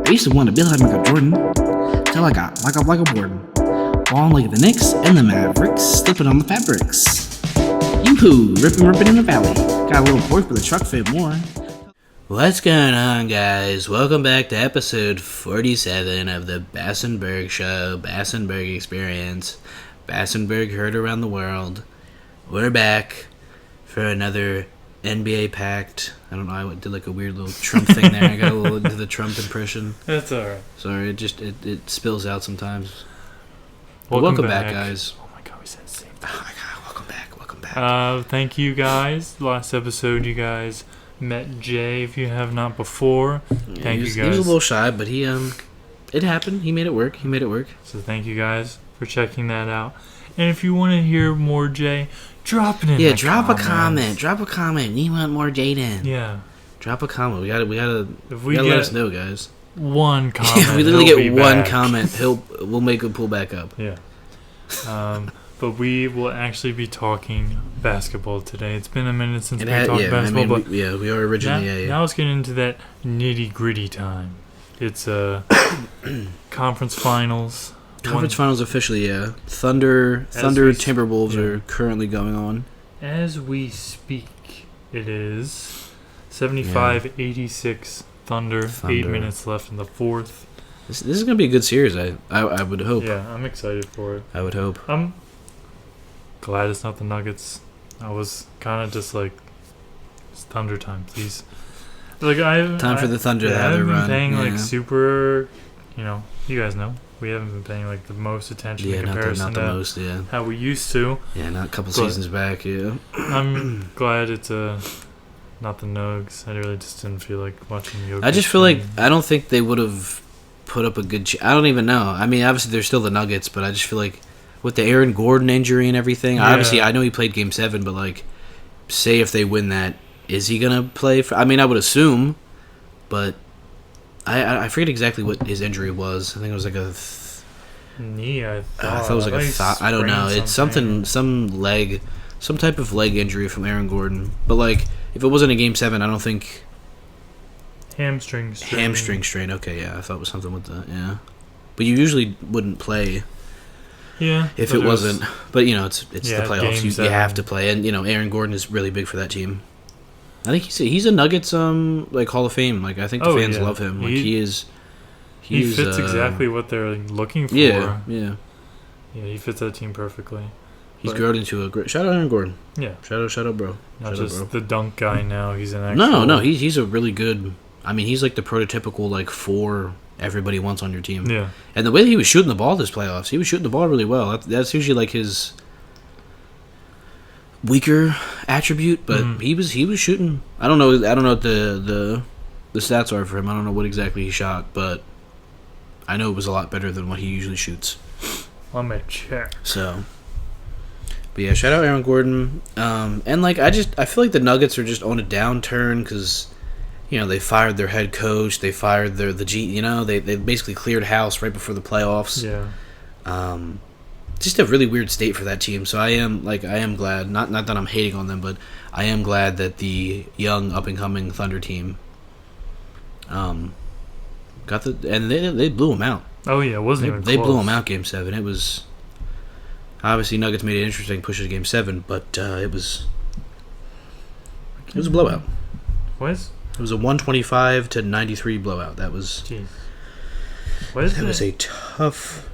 I used to want to be like Michael Jordan, till I got like a Borden. Balling like the Knicks and the Mavericks, slipping on the fabrics. Yoo-hoo, ripping in the valley. Got a little pork with a truck fit more. What's going on, guys? Welcome back to episode 47 of the Bass and Berg Show, Bass and Berg Experience. Bass and Berg heard around the world. We're back for another NBA packed. I don't know, I did like a weird little Trump thing there. I got a little into the Trump impression. That's alright. Sorry, it spills out sometimes. Welcome back, guys. Oh my god, we said the same thing. Oh my god, welcome back. Thank you guys. Last episode you guys met Jay, if you have not before. Thank you guys. He was a little shy, but it happened. He made it work. So thank you guys for checking that out. And if you want to hear more Jay, drop it in the drop comments. a comment. You want more Jaden? Yeah. Drop a comment. We gotta if we let us know, guys. One comment. If we literally get one back. comment, we'll make him pull back up. Yeah. But we will actually be talking basketball today. It's been a minute since we talked basketball. We are originally. Now let's get into that nitty gritty time. It's conference finals. Conference finals officially, yeah. Thunder Timberwolves are currently going on. As we speak, it is 75-86 Thunder. 8 minutes left in the fourth. This is going to be a good series, I would hope. Yeah, I'm excited for it. I would hope. I'm glad it's not the Nuggets. I was kind of just like, it's Thunder time, please. Like Time for the Thunder to have their run. I haven't been paying like super, you guys know. We haven't been paying like the most attention in comparison to how we used to. Yeah, not a couple seasons back, yeah. I'm glad it's not the Nugs. I really just didn't feel like watching Jokic. I just feel like I don't think they would have put up a good I don't even know. I mean, obviously they're still the Nuggets, but I just feel like with the Aaron Gordon injury and everything, obviously I know he played Game 7, but like, say if they win that, is he going to play? I mean, I would assume, but I forget exactly what his injury was. I think it was like a knee. I thought it was like a thigh. I don't know. It's some leg, some type of leg injury from Aaron Gordon. But like, if it wasn't a Game 7, I don't think. Hamstring strain. Okay, yeah, I thought it was something with that. Yeah, but you usually wouldn't play. Yeah, if it wasn't. But it's the playoffs. You have to play, and Aaron Gordon is really big for that team. I think he's a Nuggets like Hall of Fame. Like, I think the fans love him. Like he fits exactly what they're looking for. Yeah. He fits that team perfectly. He's grown into a great. Shout out Aaron Gordon. Yeah. Shout out, bro. Not just the dunk guy now. He's an actual. No. He's a really good. I mean, he's like the prototypical like 4 everybody wants on your team. Yeah. And the way that he was shooting the ball this playoffs, he was shooting the ball really well. That's usually like his weaker attribute, but he was shooting. I don't know what the stats are for him. I don't know what exactly he shot, but I know it was a lot better than what he usually shoots. Let me check. So, but yeah, shout out Aaron Gordon. And like I feel like the Nuggets are just on a downturn because they fired their head coach, they fired the G. They basically cleared house right before the playoffs. Yeah. Just a really weird state for that team. So I am glad, not that I'm hating on them, but I am glad that the young up and coming Thunder team got and they blew them out. Oh yeah, it wasn't even close. They blew them out Game 7. It was obviously Nuggets made it interesting, pushed it to Game 7, but it was a blowout. What? It was a 125-93 blowout. That was. Jeez. That was a tough.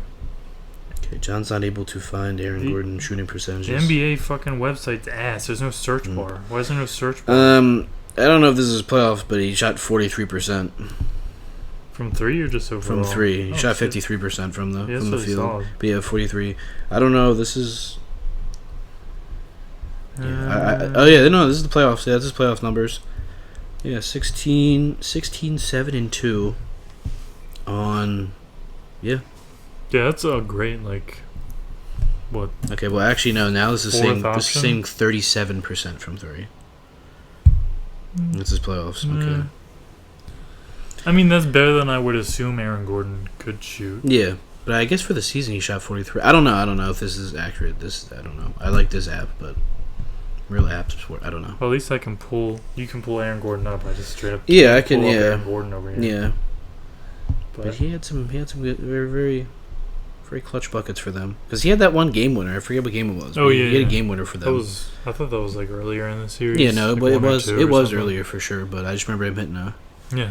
Okay, John's not able to find Aaron Gordon shooting percentages. The NBA fucking website's ass. There's no search bar. Why is there no search bar? I don't know if this is playoffs, but he shot 43%. From 3 or just overall? From 3. He shot 53% from the field. Solid. But yeah, 43. I don't know. This is. Yeah. This is the playoffs. Yeah, this is playoff numbers. Yeah, 16, 7, and 2 on. Yeah. Yeah, that's a great, what? Okay, well, actually, no. Now this is saying 37% from 3. This is playoffs. Okay. I mean, that's better than I would assume Aaron Gordon could shoot. Yeah, but I guess for the season he shot 43. I don't know if this is accurate. I don't know. I like this app, but real apps sport. I don't know. Well, at least you can pull Aaron Gordon up. I just straight up I can pull up Aaron Gordon over here. Yeah. But he had some good, very, very, very clutch buckets for them. Because he had that one game winner. I forget what game it was. Oh yeah, he had a game winner for them. I thought that was like earlier in the series. Yeah, no, like but it was something. earlier for sure. But I just remember him hitting Yeah.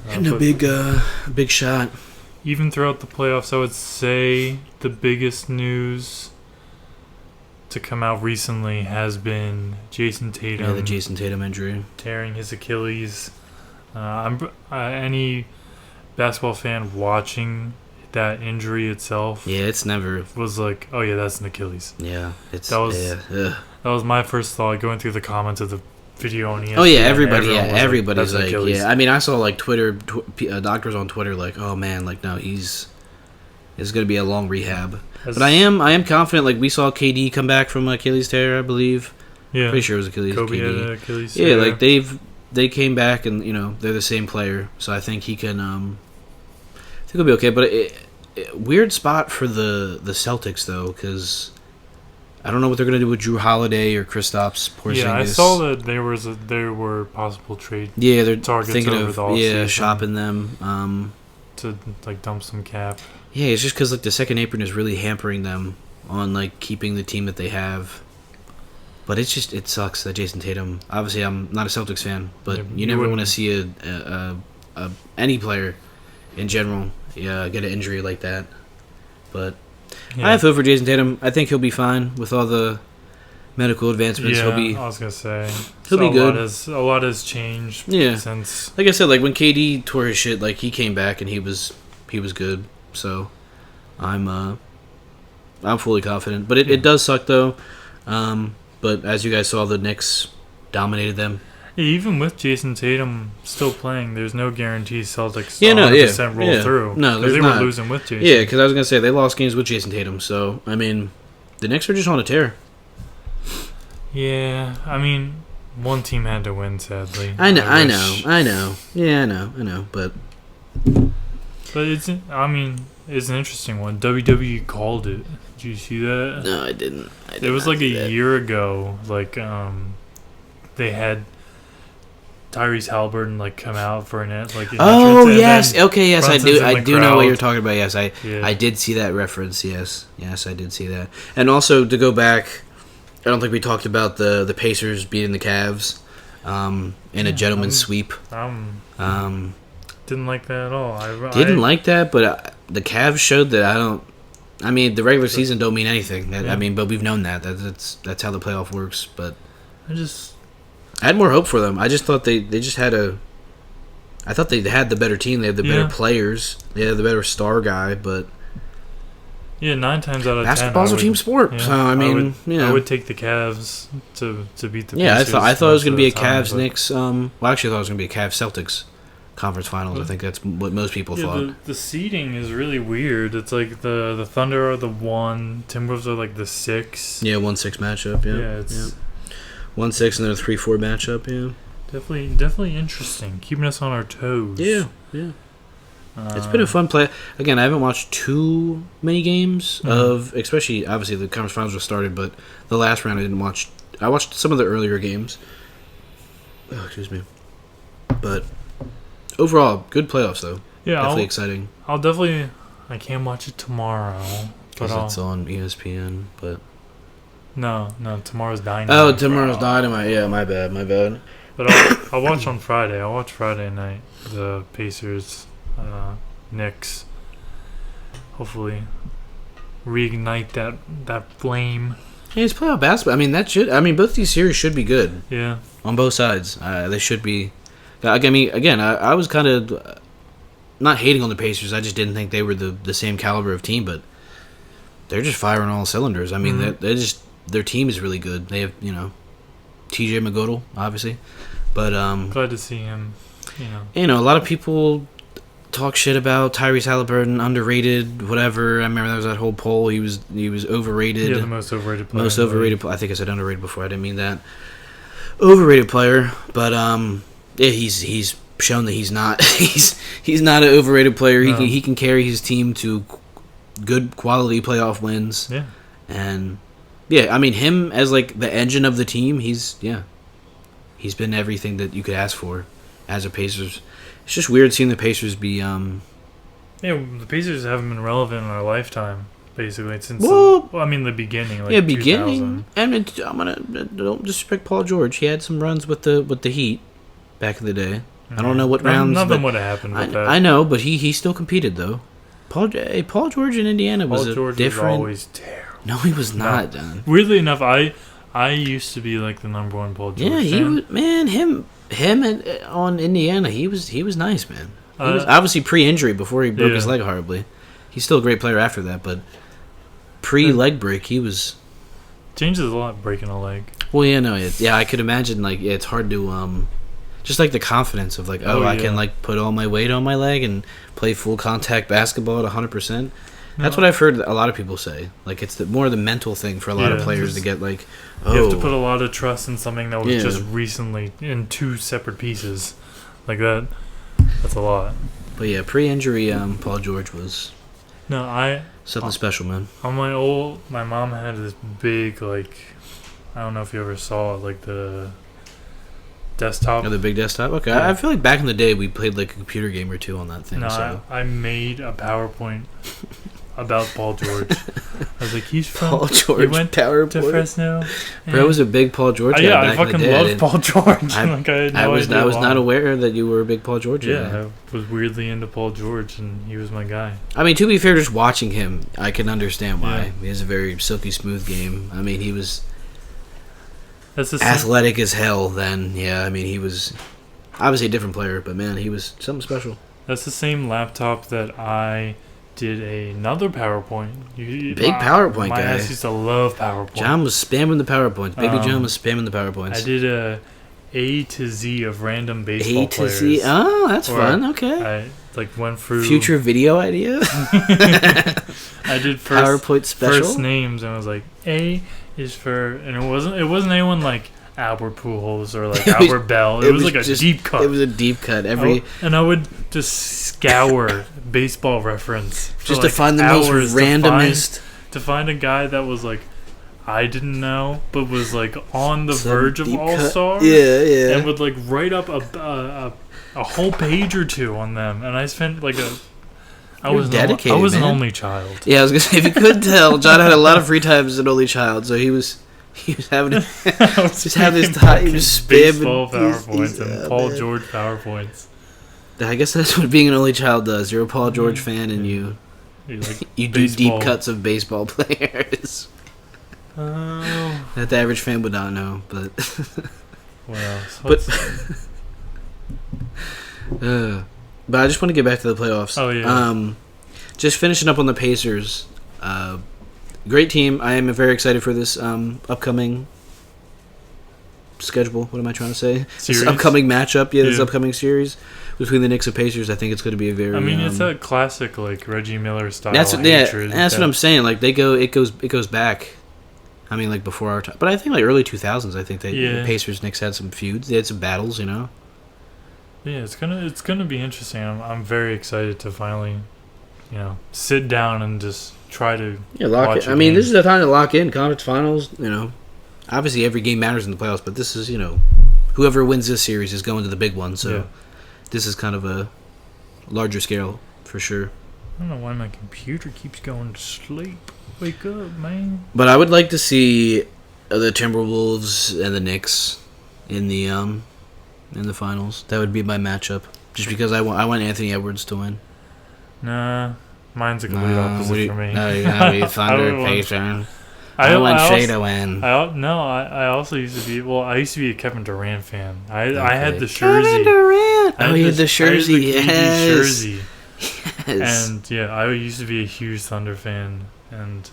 a big shot. Even throughout the playoffs, I would say the biggest news to come out recently has been Jason Tatum. Yeah, the Jason Tatum injury. Tearing his Achilles. Any basketball fan watching that injury itself, Yeah, it's never. was like, oh yeah, that's an Achilles. Yeah, it's that was my first thought going through the comments of the video on ESPN. Oh yeah, everybody's "That's an like, Achilles." yeah. I mean, I saw like doctors on Twitter like, oh man, like no, it's gonna be a long rehab. But I am confident. Like we saw KD come back from Achilles tear, I believe. Yeah, Pretty sure it was Achilles. Kobe KD. had an Achilles. Yeah, like they came back and they're the same player, so I think he can. I think he'll be okay. But weird spot for the Celtics though, because I don't know what they're gonna do with Drew Holiday or Kristaps Porzingis. Yeah, I saw that there were possible trade Yeah, they're targets thinking over of the offseason shopping them. to like dump some cap. Yeah, it's just because like the second apron is really hampering them on like keeping the team that they have. But it sucks that Jason Tatum. Obviously, I'm not a Celtics fan, but Yeah, you you never want to wouldn't- see any player in general get an injury like that. But Yeah. I have hope for Jason Tatum. I think he'll be fine with all the medical advancements. Yeah, He'll be I was gonna say he'll be good. A lot has changed. Yeah. Since Like I said, like when KD tore his shit, like he came back and he was good. So I'm fully confident. But it does suck though. But as you guys saw, the Knicks dominated them. even with Jason Tatum still playing, there's no guarantee Celtics Yeah, no, 100% roll yeah. through. No, 'cause there's they not. were losing with Jason. Yeah, because I was gonna say they lost games with Jason Tatum. So I mean, the Knicks are just on a tear. Yeah, I mean, one team had to win, sadly. I know. Yeah, I know. But But it's an interesting one. WWE called it. Did you see that? no, I didn't. It was like a year ago. Like, they had Tyrese Halliburton like come out for an like. An Oh entrance, and yes, then okay, yes, I Brunson's do. in I the do know what crowd. you're talking about. Yes, I Yeah. did see that reference. Yes, I did see that. And also to go back, I don't think we talked about the Pacers beating the Cavs in a gentleman's sweep. Didn't like that at all. Didn't like that, but the Cavs showed that I don't. I mean, the regular season don't mean anything. Yeah. I mean, but we've known that. That's how the playoff works. But I I had more hope for them. I just thought they just had I thought they had the better team. They had the better Yeah. players. They had the better star guy. But 9 times out of 10. basketball's a team sport. Yeah, So I mean, I would take the Cavs to beat the. yeah. Pacers I thought it was most going to of be a the time, Cavs but- Knicks. Well, actually, I thought it was going to be a Cavs Celtics conference finals. I think that's what most people thought. The seeding is really weird. It's like the Thunder are the 1, Timberwolves are like the 6. Yeah, 1-6 matchup. Yeah, Yeah, it's 1-6 and then a 3-4 matchup. Yeah. definitely interesting. Keeping us on our toes. Yeah. It's been a fun play. Again, I haven't watched too many games of, especially obviously the conference finals just started, but the last round I didn't watch. I watched some of the earlier games. Oh, excuse me. But overall, good playoffs though. Yeah, Definitely exciting. I'll definitely. I can't watch it tomorrow, but Because it's on ESPN. But no, tomorrow's Dynamite. oh, tomorrow's Dynamite. Yeah, my bad. But I'll watch on Friday. I'll watch Friday night the Pacers, Knicks. Hopefully, reignite that flame. Hey, it's playoff basketball. I mean, both these series should be good Yeah. on both sides. They should be. I mean, again, I was kind of not hating on the Pacers. I just didn't think they were the same caliber of team, but they're just firing all cylinders. I mean, they're just their team is really good. They have T.J. McGodel, obviously, but Glad to see him. a lot of people talk shit about Tyrese Halliburton, underrated, whatever. I remember there was that whole poll. He was overrated. Yeah, the most overrated player. Most overrated. I think I said underrated before. I didn't mean that. Overrated player, but yeah, he's shown that he's not. he's not an overrated player. No. He can carry his team to good quality playoff wins. Yeah. And yeah, I mean him as like the engine of the team. He's been everything that you could ask for as a Pacers It's just weird seeing the Pacers be The Pacers haven't been relevant in our lifetime, basically, since the beginning, like beginning. 2000. And don't disrespect Paul George. He had some runs with the Heat back in the day. I don't know what rounds. Nothing would have happened with that. I know, but he still competed though. Paul George in Indiana was different. Was always terrible. No, he was not, Don. Weirdly enough, I used to be like the number one Paul George fan. He was, man. Him on Indiana, he was nice, man. He was obviously pre-injury before he broke his leg horribly. He's still a great player after that, but pre-leg break, he was... Changes a lot breaking a leg. Well, yeah, no, I could imagine, like, it's hard to, just like the confidence of, like, I can, like, put all my weight on my leg and play full contact basketball at 100%. That's what I've heard a lot of people say. Like, it's more the mental thing for a lot of players to get, like, you have to put a lot of trust in something that was just recently in two separate pieces. Like that. That's a lot. But yeah, pre-injury, Paul George was something special, man. On my mom had this big, like, I don't know if you ever saw it, like the desktop. Oh, the big desktop? Okay. Yeah. I feel like back in the day we played like a computer game or two on that thing. No, so. I made a PowerPoint about Paul George. I was like, he's from Paul George. He went PowerPoint. to Fresno. Bro was a big Paul George guy. Yeah, back I fucking love Paul George. I was not aware that you were a big Paul George guy. Yeah, I was weirdly into Paul George, and he was my guy. I mean, to be fair, just watching him, I can understand why. Yeah. He has a very silky smooth game. I mean, he was athletic as hell then. Yeah, I mean, he was obviously a different player, but man, he was something special. That's the same laptop that I did another PowerPoint. Big PowerPoint guy. My ass used to love PowerPoint. John was spamming the PowerPoints. Baby John was spamming the PowerPoints. I did A to Z of random baseball players. A to Z? Oh, that's fun. Okay. I went through... Future video idea? I did PowerPoint special? First names, and I was like, A is for... And it wasn't anyone like Albert Pujols or like Albert Bell. It was like a deep cut. It was a deep cut. And I would just scour Baseball Reference just to find the most randomest. To find a guy that was like I didn't know, but was like on the verge of All-Star. Yeah. And would like write up a whole page or two on them. And I spent like I was an only child. Yeah, I was gonna say, if you couldn't tell, John had a lot of free time as an only child, so he was having just having his time. He was spamming baseball PowerPoints and Paul George PowerPoints. I guess that's what being an only child does. You're a Paul George fan, and you do deep cuts of baseball players. That the average fan would not know, but but I just want to get back to the playoffs. Oh yeah. Just finishing up on the Pacers. Great team. I am very excited for this upcoming schedule. What am I trying to say? Series? This upcoming matchup. Yeah, this upcoming series between the Knicks and Pacers. I think it's going to be a very. I mean, it's a classic like Reggie Miller style. That's what I'm saying. Like it goes back. I mean, like before our time, but I think like early 2000s. I think the Pacers Knicks had some feuds. They had some battles, you know. Yeah, it's gonna be interesting. I'm very excited to finally, sit down and just try to watch it. I mean, this is the time to lock in conference finals. Obviously every game matters in the playoffs, but this is whoever wins this series is going to the big one. So this is kind of a larger scale for sure. I don't know why my computer keeps going to sleep. Wake up, man. But I would like to see the Timberwolves and the Knicks in the finals. That would be my matchup. Just because I want Anthony Edwards to win. Nah, mine's a complete opposite for me. No, you gotta be Thunder, Pacers. I want Shea to win. I also used to be... Well, I used to be a Kevin Durant fan. I had the jersey. Kevin Durant! Oh, you had the jersey, yes. Jersey. Yes. And, I used to be a huge Thunder fan. And...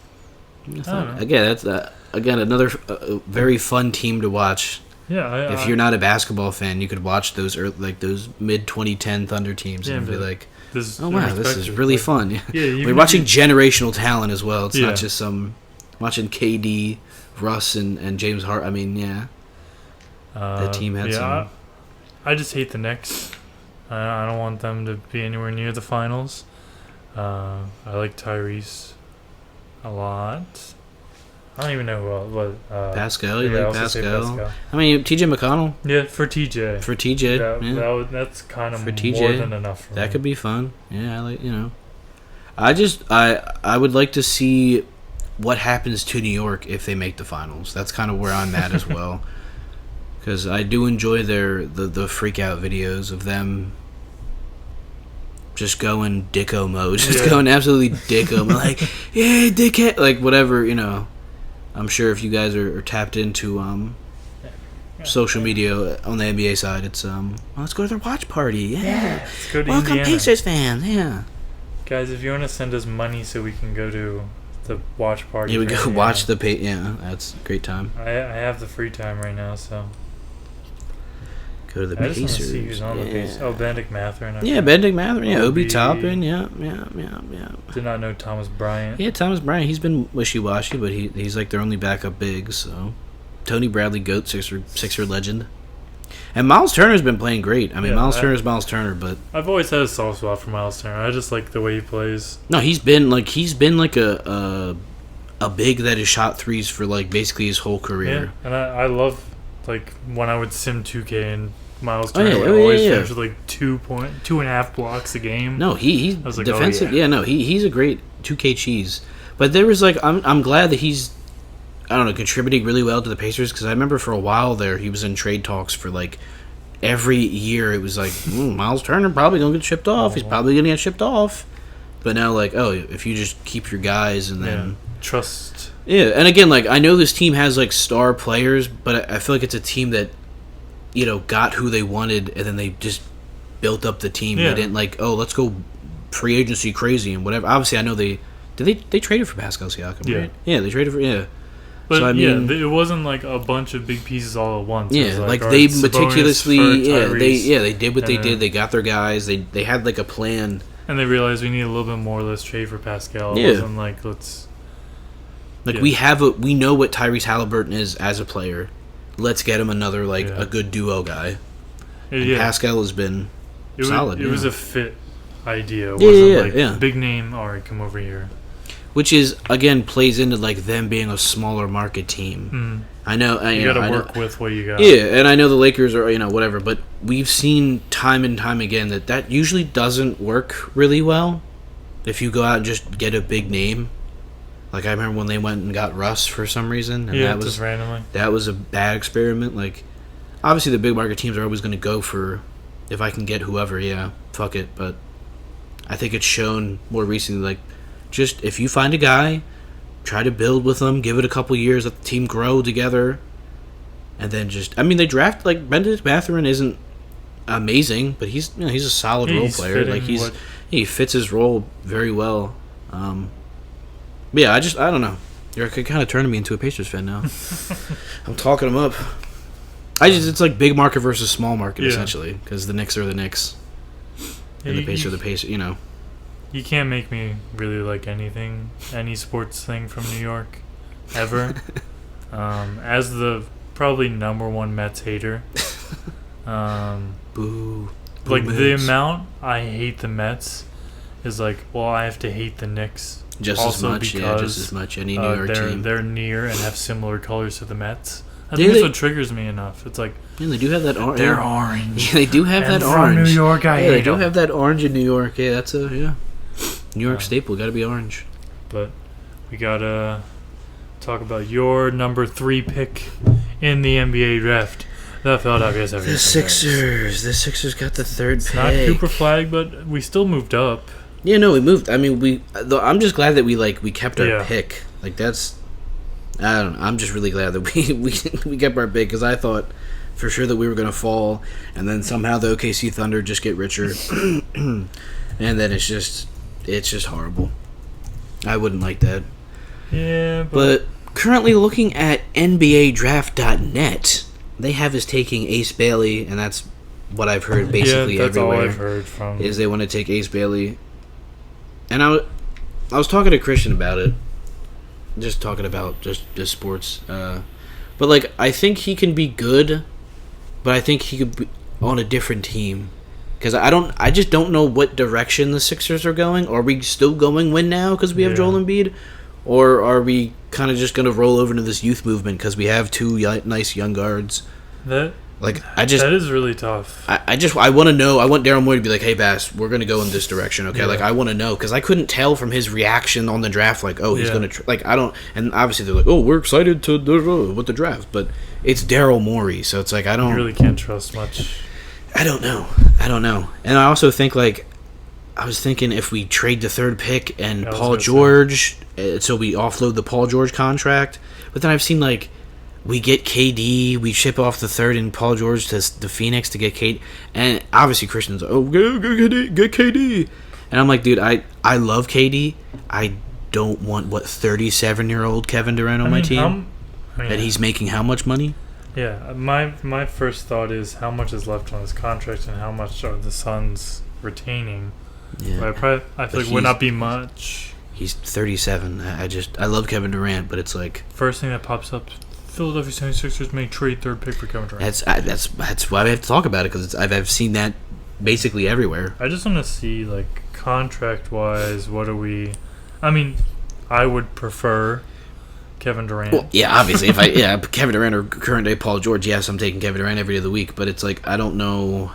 Again, that's another very fun team to watch. Yeah, if you're not a basketball fan, you could watch those those mid 2010 Thunder teams and be like, "Oh wow, this is really fun." Yeah, we're watching generational talent as well. It's not just watching KD, Russ, and James Hart. I mean, the team had some. I just hate the Knicks. I don't want them to be anywhere near the finals. I like Tyrese a lot. I don't even know who else. Pascal, you yeah, I like also say Pascal? I mean, TJ McConnell. Yeah, for TJ. For TJ, That's kind of for more TJ, than enough for that me. could be fun. Yeah, I like I would like to see what happens to New York if they make the finals. That's kind of where I'm at as well, because I do enjoy the freak out videos of them just going dicko mode, just going absolutely dicko mode, like yeah, dickhead, like whatever, I'm sure if you guys are tapped into social media on the NBA side, it's let's go to their watch party. Yeah. Let's go to Welcome Indiana. Pacers fans. Yeah. Guys, if you want to send us money so we can go to the watch party. Yeah, we for go Indiana, watch the yeah, that's a great time. I have the free time right now, so Go to the I just want to Pacers. see who's on the Pacers. Oh, Benedict Mathurin. Yeah, Benedict Mathurin. Yeah, Obi Obi. Toppin. Yeah. Did not know Thomas Bryant. Yeah, Thomas Bryant. He's been wishy-washy, but he's like their only backup big. So, Tony Bradley, GOAT, Sixer legend. And Miles Turner's been playing great. I mean, Miles Turner's Miles Turner, but I've always had a soft spot for Miles Turner. I just like the way he plays. no, he's been like a big that has shot threes for like basically his whole career. Yeah, and I love like when I would sim 2K and Miles Oh, Turner yeah, would oh, yeah, always yeah. finish with like 2.5 blocks a game. No, he's I was like, defensive. oh, yeah. No, he's a great 2K cheese. But there was like I'm glad that he's contributing really well to the Pacers, because I remember for a while there he was in trade talks for like every year. It was like Miles Turner probably gonna get shipped off. He's probably gonna get shipped off. But now like if you just keep your guys and then trust. Yeah, and again, like I know this team has like star players, but I feel like it's a team that got who they wanted, and then they just built up the team. Yeah. They didn't like, let's go free agency crazy and whatever. Obviously, I know they traded for Pascal Siakam, right? Yeah, they traded for But so, I mean, it wasn't like a bunch of big pieces all at once. It Yeah, was like all they right, Sabonis meticulously, for they did what they and did. then- They got their guys. They had like a plan. And they realized we need a little bit more. Let's trade for Pascal. It Yeah. wasn't like let's. Like Yeah. we know what Tyrese Halliburton is as a player. Let's get him another a good duo guy. And Pascal has been solid. It was a fit idea. It Yeah, wasn't like big name. All right, come over here. Which is again plays into like them being a smaller market team. I know You got to work with what you got. Yeah, and I know the Lakers are whatever, but we've seen time and time again that usually doesn't work really well if you go out and just get a big name. Like I remember when they went and got Russ for some reason, and that was just randomly. That was a bad experiment. Like obviously the big market teams are always going to go for if I can get whoever, fuck it. But I think it's shown more recently like just if you find a guy, try to build with them, give it a couple years, let the team grow together, and then they draft like Benedict Mathurin isn't amazing, but he's a solid role player. Like he fits his role very well. But yeah, I don't know. You're kind of turning me into a Pacers fan now. I'm talking them up. It's like big market versus small market essentially, because the Knicks are the Knicks, and the Pacers are the Pacers. You can't make me really like any sports thing from New York, ever. As the probably number one Mets hater. Boo. Like Mets. the amount I hate the Mets is like, well, I have to hate the Knicks Just also as much. Any New York team. They're near and have similar colors to the Mets. I Do think they? that's what triggers me enough. It's like They do have that orange. they're orange. Yeah, they do have And that from orange. New York, I They hate do them. have that orange in New York. Yeah, that's New York staple. Got to be orange. But we gotta talk about your number 3 pick in the NBA draft. The Philadelphia 76ers. The Sixers got the third It's pick. not Cooper Flag, but we still moved up. Yeah, no, we moved. I mean, I'm just glad that we kept our pick. Like that's, I don't know. I'm just really glad that we kept our pick, because I thought for sure that we were gonna fall, and then somehow the OKC Thunder just get richer, and then it's just horrible. I wouldn't like that. Yeah, But currently looking at NBADraft.net, they have us taking Ace Bailey, and that's what I've heard basically that's everywhere. all I've heard from. Is they want to take Ace Bailey. And I was talking to Christian about it. Just talking about just sports. But like I think he can be good, but I think he could be on a different team. Because I just don't know what direction the Sixers are going. Are we still going win now because we have Joel Embiid? Or are we kind of just going to roll over into this youth movement because we have two nice young guards? That I just that is really tough. I want to know. I want Daryl Morey to be like, "Hey, Bass, we're going to go in this direction, okay?" Yeah. Like, I want to know because I couldn't tell from his reaction on the draft, like, "Oh, he's Yeah. going to like." I don't, and obviously they're like, "Oh, we're excited to with the draft," but it's Daryl Morey, so it's like I don't You really can't trust much. I don't know, and I also think like I was thinking if we trade the third pick and I was Paul gonna say. George, so we offload the Paul George contract, but then I've seen like. We get KD, we ship off the third and Paul George to the Phoenix to get KD. And obviously Christian's like, oh, get KD. And I'm like, dude, I love KD. I don't want, 37-year-old Kevin Durant on my team? And he's making how much money? Yeah, my first thought is how much is left on his contract and how much are the Suns retaining. Yeah. But I feel like it would not be much. He's 37. I love Kevin Durant, but it's like... First thing that pops up, Philadelphia 76ers may trade third pick for Kevin Durant. That's why we have to talk about it, because I've seen that basically everywhere. I just want to see, like, contract-wise, what are we... I mean, I would prefer Kevin Durant. Well, yeah, obviously, Kevin Durant or current day Paul George, yes, I'm taking Kevin Durant every day of the week, but it's like, I don't know...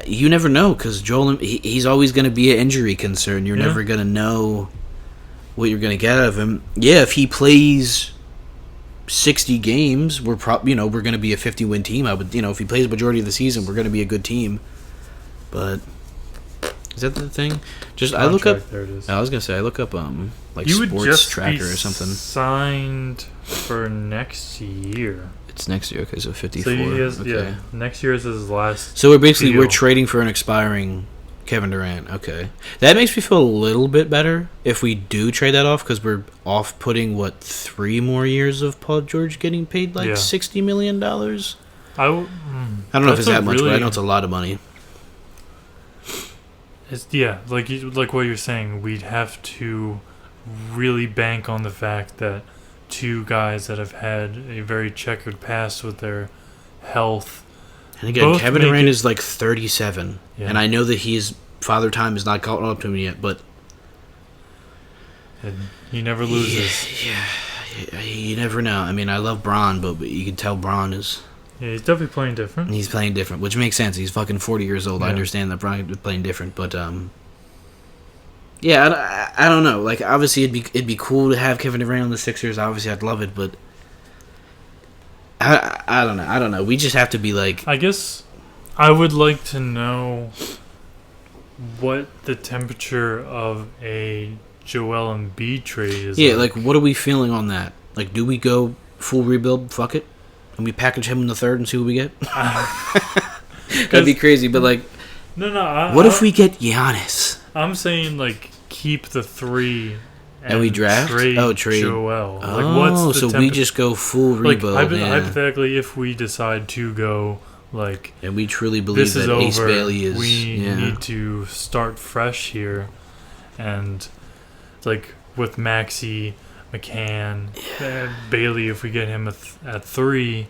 you never know, because Joel, he's always going to be an injury concern. You're never going to know what you're going to get out of him. Yeah, if he plays 60 games, we're we're going to be a 50-win team. I would, if he plays the majority of the season, we're going to be a good team. But is that the thing? Just I look up. There it is. I was going to say I look up like You would sports just tracker be or something. signed for next year. It's next year, okay, so 54. So he has, okay. next year is his last. So we're deal. trading for an expiring Kevin Durant. Okay, that makes me feel a little bit better if we do trade that off, because we're off putting 3 more years of Paul George getting paid like $60 million. I don't know if it's that much, but I know it's a lot of money. It's like what you're saying. We'd have to really bank on the fact that two guys that have had a very checkered past with their health. And again, Kevin Durant is like 37, and I know that his father time is not caught up to him yet, but and he never loses. Yeah, you never know. I mean, I love Bron, but you can tell Bron is... Yeah, he's definitely playing different. He's playing different, which makes sense. He's fucking 40 years old. I understand that Bron is playing different, but yeah, I don't know. Like, obviously, it'd be cool to have Kevin Durant on the Sixers. Obviously, I'd love it, but I don't know. I don't know. We just have to be like... I guess I would like to know what the temperature of a Joel Embiid trade is. Yeah, like, what are we feeling on that? Like, do we go full rebuild? Fuck it. And we package him in the third and see what we get? That'd be crazy, but like... No. What if we get Giannis? I'm saying, like, keep the 3 and we draft? Trade Joel. What's the we just go full rebuild. Hypothetically, if we decide to go, like... And we truly believe that Ace Bailey is... We need to start fresh here. And, like, with Maxey, McCann, Bailey, if we get him at 3,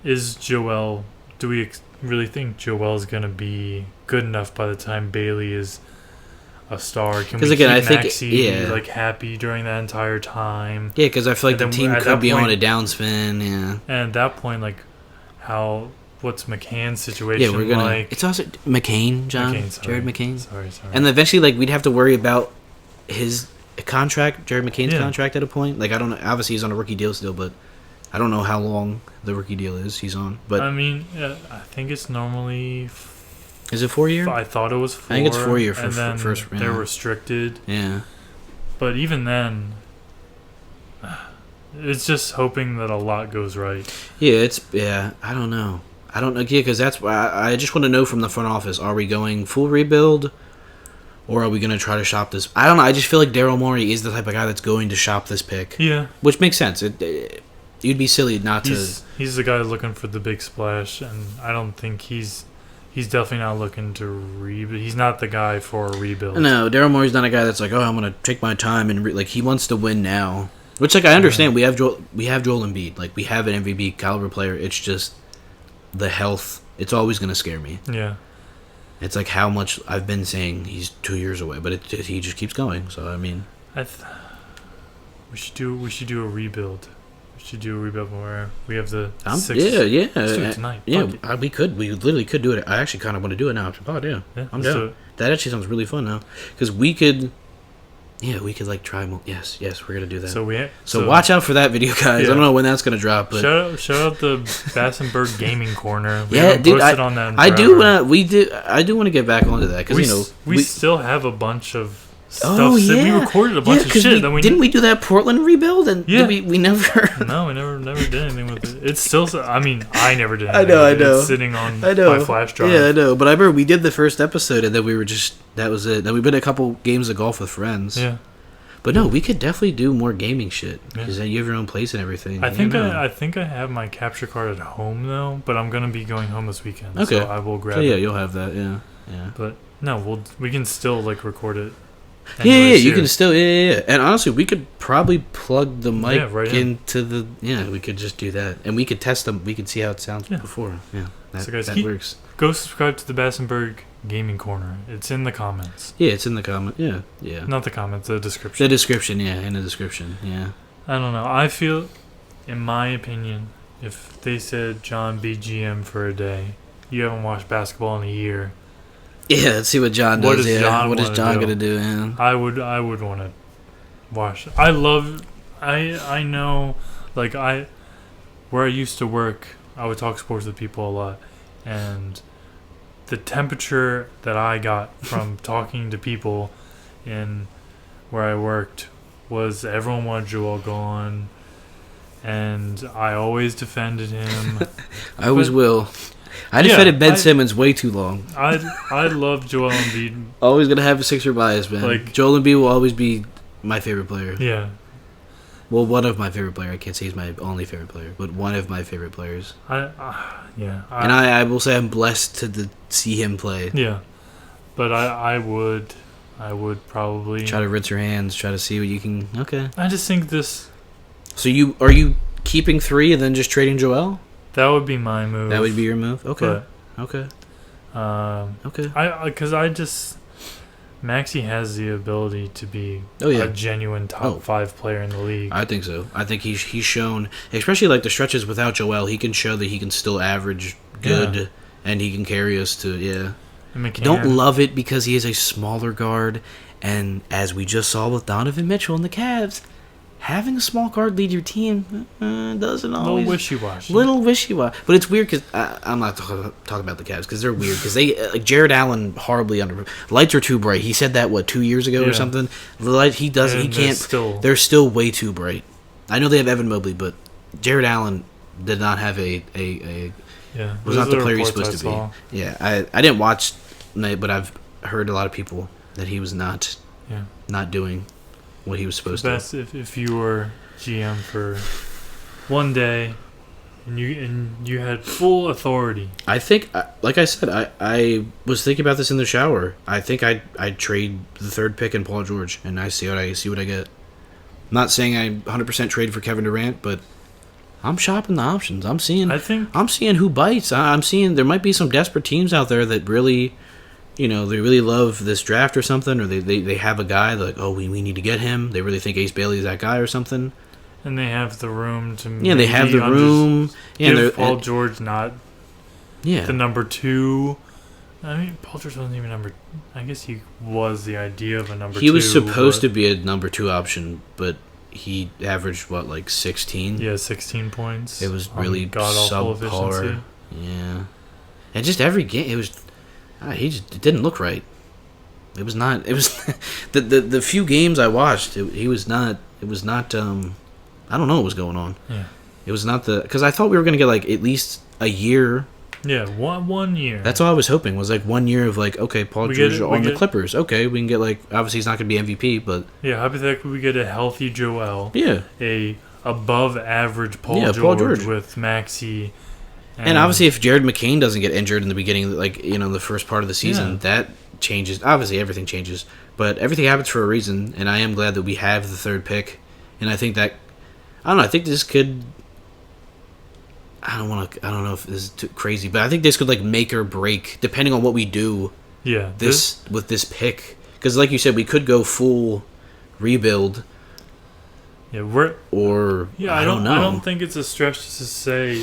is Joel... Do we really think Joel's going to be good enough by the time Bailey is a star? Can we keep Maxey happy during that entire time? Yeah, because I feel like the team could be on a downspin. Yeah, and at that point, like, what's McCann's situation? Yeah, we're gonna. Like? It's also McCain, John. Jared McCain. Sorry. And eventually, like, we'd have to worry about his contract, Jared McCain's contract at a point. Like, I don't know. Obviously, he's on a rookie deal still, but I don't know how long the rookie deal is he's on. But I mean, I think it's normally... Is it 4 year? I thought it was 4. I think it's 4 year for and then first. Yeah. They're restricted. Yeah. But even then, it's just hoping that a lot goes right. Yeah, I don't know. Yeah, because that's why I just want to know from the front office: are we going full rebuild, or are we going to try to shop this? I don't know. I just feel like Daryl Morey is the type of guy that's going to shop this pick. Yeah, which makes sense. You'd be silly not to. He's the guy looking for the big splash, and I don't think he's definitely not looking to rebuild. He's not the guy for a rebuild. No, Daryl Morey's not a guy that's like, I'm going to take my time and like he wants to win now. Which, like, I understand. We have Joel Embiid. Like, we have an MVP caliber player. It's just the health. It's always going to scare me. Yeah. It's like how much I've been saying he's 2 years away, but he just keeps going. So I mean, we should do a rebuild. We should do a rebuild where we have the let's do it tonight. Yeah, we literally could do it. I actually kind of want to do it now. I'm down. That actually sounds really fun now because we could. Yeah, we could like try. Yes, we're gonna do that. So watch out for that video, guys. I don't know when that's gonna drop, but shout out the Bass and Berg Gaming Corner. Dude, I do want to get back onto that because we still have a bunch of stuff. We recorded a bunch of shit. Didn't we do that Portland rebuild? And we never. No, we never did anything with it. It's still. I mean, I never did. I know. It's sitting on my flash drive. Yeah, I know. But I remember we did the first episode, and then we were just that was it. Then we played a couple games of golf with friends. Yeah. But no, we could definitely do more gaming shit because then you have your own place and everything. I think I have my capture card at home though, but I'm gonna be going home this weekend. Okay. So I will grab it. Yeah, you'll have that. Yeah. But no, we can still like record it. You can still. And honestly, we could probably plug the mic into the. Yeah, we could just do that, and we could test them. We could see how it sounds before. Yeah, that works. Go subscribe to the Bass and Berg Gaming Corner. It's in the comments. Yeah, it's in the comment. Yeah. Not the comments, the description. The description, in the description. Yeah. I don't know. I feel, in my opinion, if they said John be GM for a day, you haven't watched basketball in a year. Yeah, let's see what John does. What is John gonna do? Yeah. I would want to watch. I know, like where I used to work, I would talk sports with people a lot, and the temperature that I got from talking to people in where I worked was everyone wanted Joel gone, and I always defended him. I always will. I defended Ben Simmons way too long. I love Joel Embiid. Always gonna have a Sixer bias, man. Like, Joel Embiid will always be my favorite player. Yeah. Well, one of my favorite players. I can't say he's my only favorite player, but one of my favorite players. I will say I'm blessed to see him play. Yeah, but I would probably try to rinse your hands, try to see what you can. Okay. I just think this. So are you keeping 3 and then just trading Joel? That would be my move. That would be your move. Okay. Okay. Okay. Because Maxey has the ability to be a genuine top 5 player in the league. I think so. I think he's shown, especially like the stretches without Joel, he can show that he can still average good and he can carry us to Don't love it because he is a smaller guard, and as we just saw with Donovan Mitchell and the Cavs, having a small guard lead your team doesn't always... Little wishy-washy. But it's weird because... I'm not talking about the Cavs because they're weird. Because they... Like, Jared Allen horribly under... Lights are too bright. He said that, 2 years ago or something? The light, he doesn't... And he can't... They're still way too bright. I know they have Evan Mobley, but Jared Allen did not have was not the player he's supposed to be. Yeah, I didn't watch, but I've heard a lot of people that he was not doing what he was supposed to. If you were GM for one day and you had full authority. I think, like I said, I was thinking about this in the shower. I think I'd trade the 3rd pick in Paul George, and I see what I get. I'm not saying I 100% trade for Kevin Durant, but I'm shopping the options. I'm seeing who bites. I'm seeing there might be some desperate teams out there that really, they really love this draft or something, or they have a guy like, we need to get him. They really think Ace Bailey is that guy or something. And they have the room to they have the room. Give Paul George not the number 2. I mean, Paul George wasn't even number... I guess he was the idea of a number 2. He was supposed to be a number 2 option, but he averaged, 16? Yeah, 16 points. It was really subpar. Yeah. And just every game, it was... it didn't look right. It was not... It was... the few games I watched, he was not... It was not... I don't know what was going on. Yeah. It was not the... Because I thought we were going to get, at least a year... Yeah, one year. That's all I was hoping, was 1 year of okay, Paul George on the Clippers. Okay, we can get obviously he's not going to be MVP, but... Yeah, hypothetically we get a healthy Joel. Yeah. A above average Paul George with Maxey. And obviously if Jared McCain doesn't get injured in the beginning, the first part of the season, that changes. Obviously everything changes, but everything happens for a reason, and I am glad that we have the 3rd pick, and I think that... I don't know, I think this could... I don't know if this is too crazy, but I think this could make or break, depending on what we do Yeah. with this pick, because like you said, we could go full rebuild. Yeah, I don't know. I don't think it's a stretch to say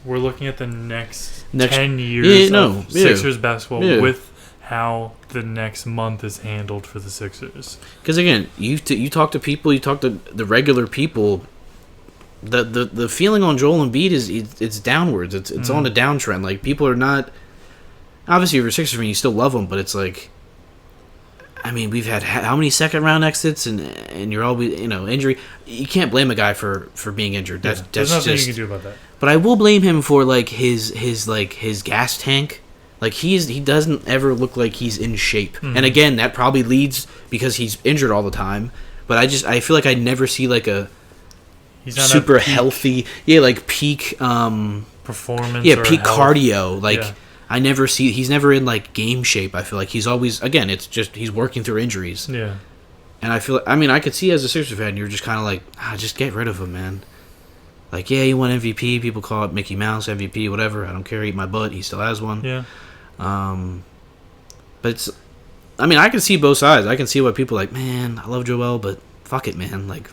we're looking at the next 10 years of Sixers basketball with how the next month is handled for the Sixers. Because again, you talk to people, you talk to the regular people. The feeling on Joel Embiid is it's downwards. It's on a downtrend. Like, people are not. Obviously, if you're a Sixers fan, you still love them, but it's like, I mean, we've had how many second round exits, and you're always, injury. You can't blame a guy for being injured. That's There's nothing just, you can do about that. But I will blame him for like his gas tank. Like, he doesn't ever look like he's in shape. Mm-hmm. And again, that probably leads because he's injured all the time. But I feel like I never see like a super healthy, like peak performance. Yeah, peak health. Cardio. Like, he's never in like game shape. I feel like he's always, again, it's just he's working through injuries. Yeah. And I could see as a Sixers fan, you're just kind of like, just get rid of him, man. Like, yeah, he won MVP. People call it Mickey Mouse MVP, whatever. I don't care. Eat my butt. He still has one. Yeah. But it's, I can see both sides. I can see what people are like, man, I love Joel, but fuck it, man. Like,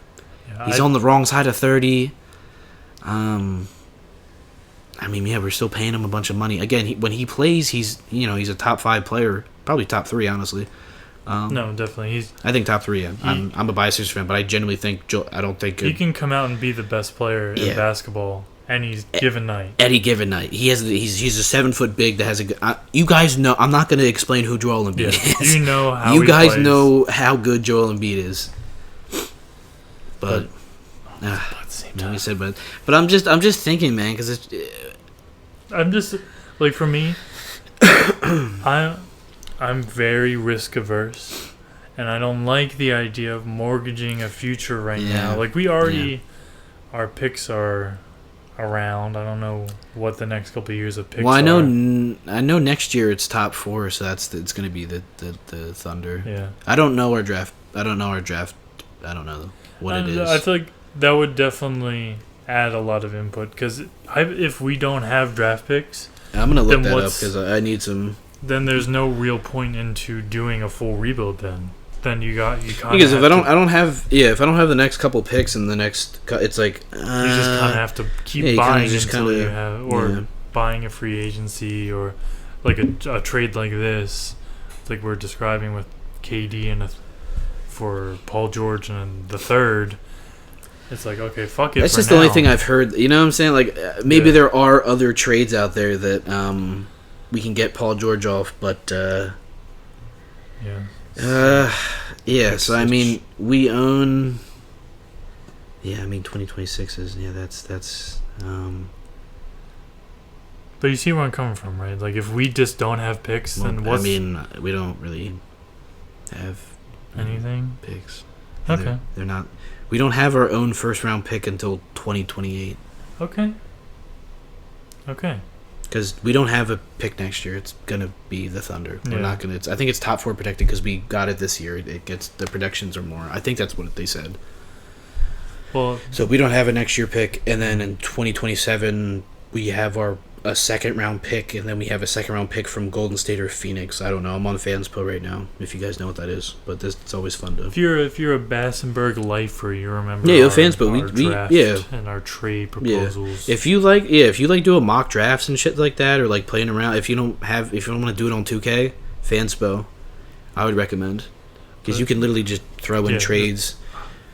he's on the wrong side of 30. We're still paying him a bunch of money. Again, when he plays, he's a top 5 player, probably top 3, honestly. No, definitely. I think top 3. Yeah. I'm a biased Sixers fan, but I genuinely think I don't think he can come out and be the best player in basketball any given night. Any given night, he's a 7-foot big that has a good. You guys know. I'm not going to explain who Joel Embiid is. You know how you guys plays. know how good Joel Embiid is. But I'm just thinking, man, because it's. I'm just like, for me, I'm very risk averse, and I don't like the idea of mortgaging a future right now. Like, we already, our picks are around. I don't know what the next couple of years of picks. Well, I know next year it's top 4, so it's going to be the Thunder. Yeah. I don't know our draft. I don't know what it is. I feel like that would definitely add a lot of input, because if we don't have draft picks, I'm gonna look that up because I need some. Then there's no real point into doing a full rebuild. Then you kind of, because if I don't have the next couple picks in the next, it's like you just kind of have to keep buying until you have, or buying a free agency, or like a trade like this, like we're describing with KD and for Paul George and the third. It's like, okay, fuck it. That's just the only thing I've heard. You know what I'm saying? Like, maybe there are other trades out there that we can get Paul George off, but yeah. So we own. Yeah, 2026 is that's. But you see where I'm coming from, right? Like, if we just don't have picks, then what's... we don't really have anything picks. Okay. They're not. We don't have our own first round pick until 2028. Okay. Because we don't have a pick next year. It's gonna be the Thunder. We're not gonna. I think it's top 4 protected because we got it this year. It gets the protections are more. I think that's what they said. Well, so we don't have a next year pick, and then in 2027 we have a second round pick, and then we have a second round pick from Golden State or Phoenix. I don't know. I'm on Fanspo right now. If you guys know what that is, but it's always fun to. If you're a Bass and Berg lifer, you remember. Yeah, Fanspo. We and our trade proposals. Yeah. If you like doing mock drafts and shit like that, or like playing around. If you don't want to do it on 2K, Fanspo, I would recommend, because you can literally just throw in trades.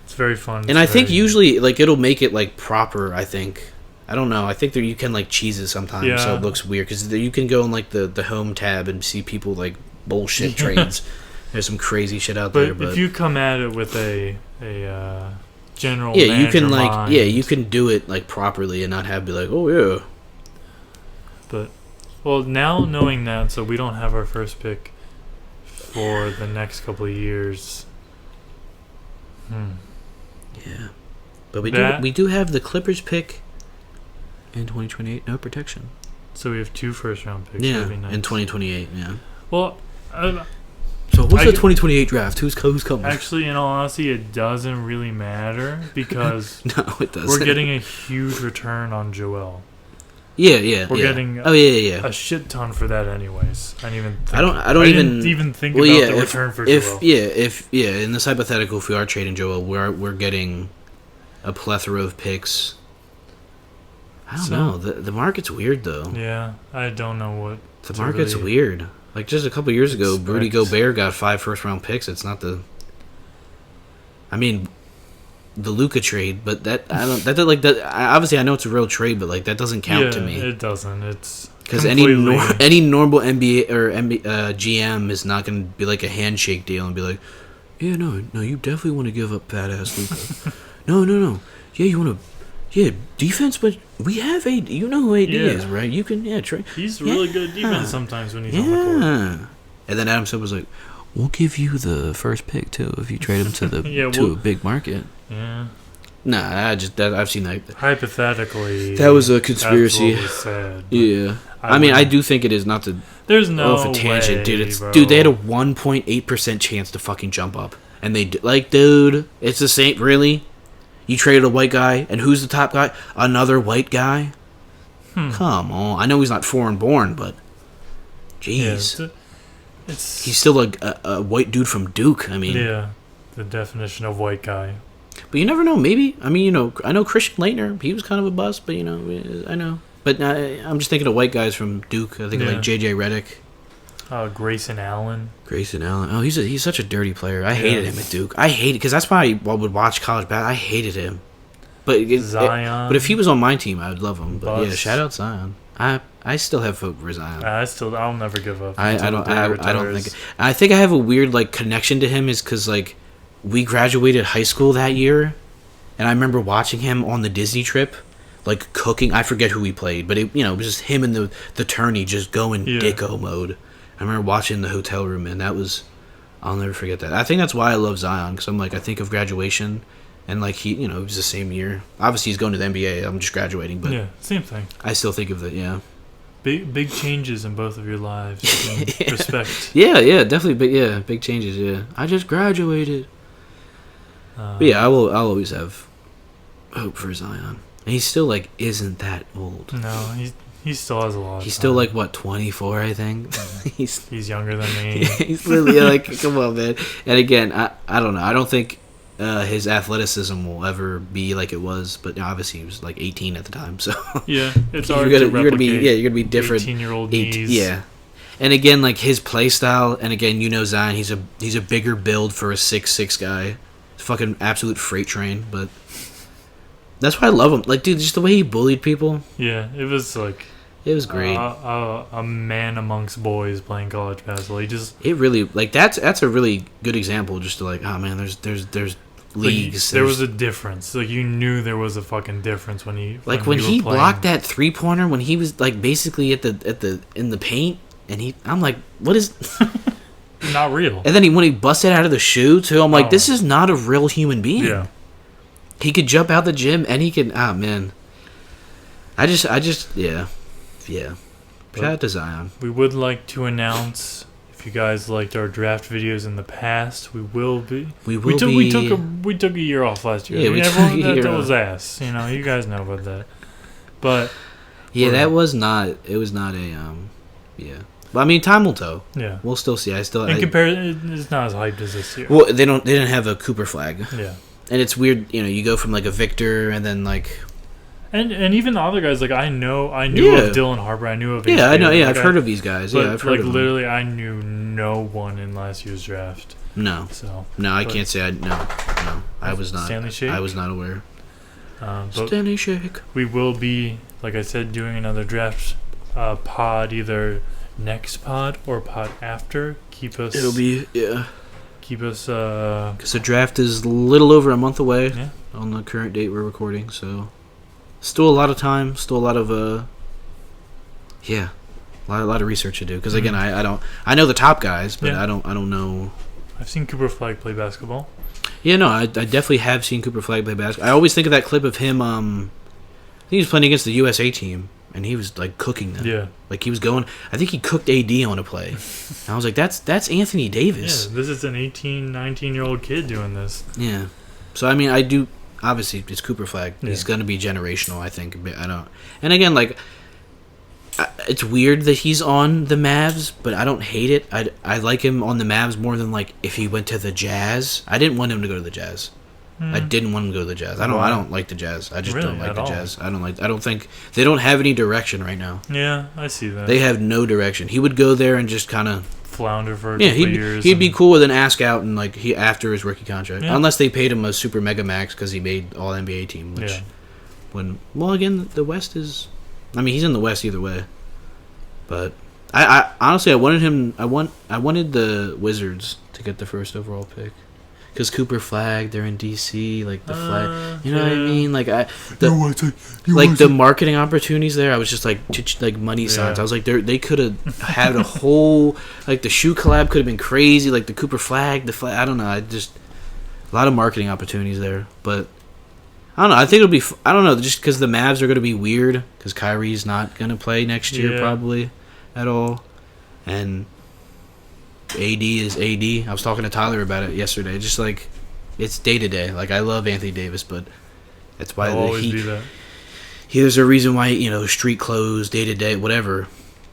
It's very fun. And I think usually like it'll make it like proper. I think. I don't know. I think you can like cheese it sometimes, so it looks weird. Because you can go in like the home tab and see people like bullshit trades. There's some crazy shit out there. But if you come at it with a general, you can mind, you can do it like properly and not have be like, oh yeah. But now knowing that, so we don't have our first pick for the next couple of years. Yeah, but we do have the Clippers pick. In 2028, no protection. So we have 2 first-round picks. Yeah, nice. in 2028, yeah. Well, so what's the 2028 draft? Who's coming? Actually, in all honesty, it doesn't really matter because no, it doesn't. We're getting a huge return on Joel. Yeah. We're getting yeah. a shit ton for that anyways. I didn't even think I don't even think about the return for Joel. In this hypothetical, if we are trading Joel, we're getting a plethora of picks. I don't know. The market's weird though. Yeah, I don't know what. The market's weird. Like just a couple years ago, Rudy Gobert got 5 first-round picks. It's not the. I mean, the Luka trade, but that I don't. That like that. Obviously, I know it's a real trade, but like that doesn't count to me. It doesn't. It's because any normal NBA or GM is not going to be like a handshake deal and be like, yeah, no, you definitely want to give up fat ass Luka. no. Yeah, you want to. Yeah, defense, but we have AD. You know who AD is, right? You can, trade. He's really good at defense sometimes when he's on the court. And then Adam Silver was like, we'll give you the first pick, too, if you trade him to the to a big market. Yeah. Nah, I've seen that. Hypothetically. That was a conspiracy. That's what was said, yeah. I mean, I do think it is not to... There's no off a tangent, way, dude. Dude, they had a 1.8% chance to fucking jump up. And they... Like, dude, it's the same... Really? You traded a white guy, and who's the top guy? Another white guy? Come on. I know he's not foreign born, but... Jeez. Yeah, he's still a white dude from Duke, I mean... Yeah, the definition of white guy. But you never know, maybe. I mean, I know Christian Laettner, he was kind of a bust, but, I know. But I'm just thinking of white guys from Duke. I think of, like, J.J. Redick. Grayson Allen. Oh, he's such a dirty player. I hated him at Duke. I hated because that's why I would watch college basketball. I hated him. But Zion. But if he was on my team, I would love him. But Bust. shout out Zion. I still have hope for Zion. I'll never give up. I don't think. I think I have a weird like connection to him is because like we graduated high school that year, and I remember watching him on the Disney trip, like cooking. I forget who he played, but it was just him and the tourney just going dicko mode. I remember watching the hotel room, and that was... I'll never forget that. I think that's why I love Zion, because I'm like, I think of graduation, and like he, it was the same year. Obviously, he's going to the NBA. I'm just graduating, but... Yeah, same thing. I still think of that, Big changes in both of your lives. Respect. Yeah, definitely. Big changes, yeah. I just graduated. But yeah, I'll always have hope for Zion. And he still, like, isn't that old. No, he still has a lot of time. He's still, like, what, 24, I think? He's younger than me. Yeah, he's literally, like, come on, man. And again, I don't know. I don't think his athleticism will ever be like it was, but obviously he was, like, 18 at the time, so... Yeah, it's hard to replicate. You're gonna be different. 18-year-old knees. Yeah. And again, like, his play style, and again, Zion, he's a bigger build for a 6'6" guy. Fucking absolute freight train, but... That's why I love him. Like, dude, just the way he bullied people. Yeah, it was like... It was great. A man amongst boys playing college basketball. It really... Like, that's a really good example just to, like, oh, man, there's leagues. There was a difference. Like, you knew there was a fucking difference when he... Like, when he blocked that three-pointer, when he was, like, basically in the paint, and I'm like, what is... Not real. And then when he busted out of the shoe, too, I'm like, this is not a real human being. Yeah. He could jump out the gym, and he could... Ah, man. I just... Yeah. Yeah. Shout out to Zion. We would like to announce, if you guys liked our draft videos in the past, we took a year off last year. Yeah, we took a year that off. was ass. You guys know about that. But... Yeah, that was not... It was not a... Yeah. But, I mean, time will tell. Yeah. We'll still see. In comparison, it's not as hyped as this year. Well, they didn't have a Cooper flag. Yeah. And it's weird, you go from, like, a Victor and then, like... And even the other guys, like, I knew of Dylan Harper, I knew of... Yeah, I know, I've heard of these guys. But, yeah, I've heard of them. literally, I knew no one in last year's draft. No. So... No, I can't say No. I was not. Stanley Shake? I was not aware. Stanley Shake. We will be, like I said, doing another draft pod, either next pod or pod after. Keep us... It'll be, yeah. Keep us... Because the draft is a little over a month away. Yeah. On the current date we're recording, so... Still a lot of time. Still a lot of, yeah. A lot of research to do. Because, again, I know the top guys, but I don't know... I've seen Cooper Flagg play basketball. Yeah, no, I definitely have seen Cooper Flagg play basketball. I always think of that clip of him, I think he was playing against the USA team, and he was, like, cooking them. Yeah. Like, he was going... I think he cooked AD on a play. And I was like, that's Anthony Davis. Yeah, this is an 18, 19-year-old kid doing this. Yeah. So, I mean, I do... Obviously, it's Cooper Flagg. Yeah. He's going to be generational, I think. I don't... And again, like... it's weird that he's on the Mavs, but I don't hate it. I like him on the Mavs more than like if he went to the Jazz. I didn't want him to go to the Jazz. I didn't want him to go to the Jazz. I don't like the Jazz. I just don't like the Jazz. I don't think they don't have any direction right now. Yeah, I see that. They have no direction. He would go there and just kind of flounder for a couple years. He'd be cool with an ask out and like he after his rookie contract, unless they paid him a super mega max because he made All NBA team. Which again the West is, I mean he's in the West either way, but I honestly I wanted the Wizards to get the first overall pick. Because Cooper flag, they're in DC, like the flag, you know what I mean? Like the marketing opportunities there, I was just like money signs. I was like, they could have had a whole like the shoe collab could have been crazy, like the Cooper flag, I don't know, a lot of marketing opportunities there. But I don't know, I think it'll be, I don't know, just because the Mavs are going to be weird, because Kyrie's not going to play next year probably at all, and AD is AD. I was talking to Tyler about it yesterday. Just like it's day to day. Like I love Anthony Davis, but that's why there's a reason why street clothes, day to day, whatever.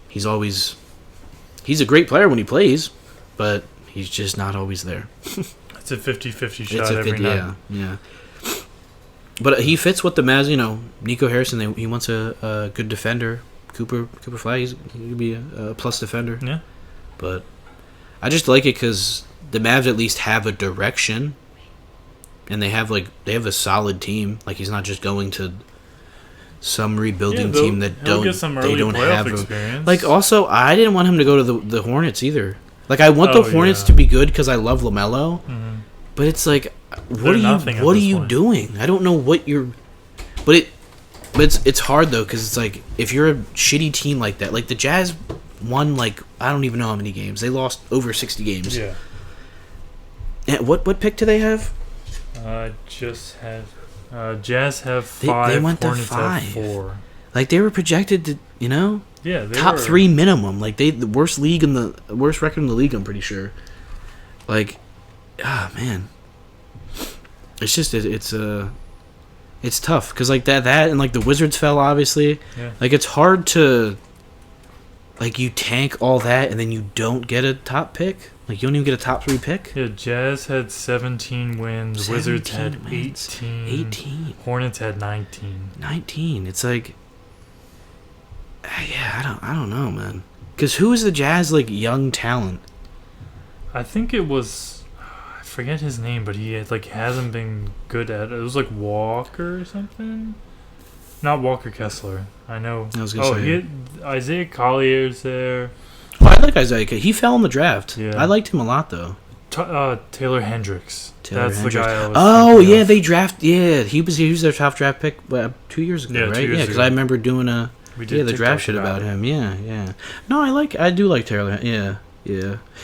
He's a great player when he plays, but he's just not always there. It's a 50-50 shot every night. Yeah. But he fits what the Mavs. Nico Harrison. He wants a good defender. Cooper Flag. He could be a plus defender. Yeah, but. I just like it because the Mavs at least have a direction, and they have a solid team. Like he's not just going to some rebuilding team that don't have experience. Like also, I didn't want him to go to the Hornets either. Like I want the Hornets to be good because I love LaMelo, but it's like, what are you doing? I don't know what you're, but it's hard though because it's like if you're a shitty team like that, like the Jazz. Won like I don't even know how many games. They lost over 60 games. Yeah. And what pick do they have? Jazz have 5. They went Hornets to 5. Have 4. Like they were projected to, yeah, top 3 minimum. Like the worst record in the league. I'm pretty sure. Like, man, it's just it's tough because like that and like the Wizards fell obviously. Yeah. Like it's hard to. Like, you tank all that, and then you don't get a top pick? Like, you don't even get a top 3 pick? Yeah, Jazz had 17 wins. 17 Wizards had wins. 18. Hornets had 19. 19. It's like... Yeah, I don't know, man. Because who is the Jazz, like, young talent? I think it was... I forget his name, but he had, like, hasn't been good at it. It was, like, Walker or something? Not Walker Kessler. I know. I was going to say. Isaiah Collier's there. Oh, I like Isaiah. He fell in the draft. Yeah. I liked him a lot, though. Taylor Hendricks. That's Hendricks. The guy I was yeah, they draft. Yeah, he was their top draft pick 2 years ago, right? 2 years ago. Because I remember doing the draft shit about him. Yeah. No, I do like Taylor. Yeah.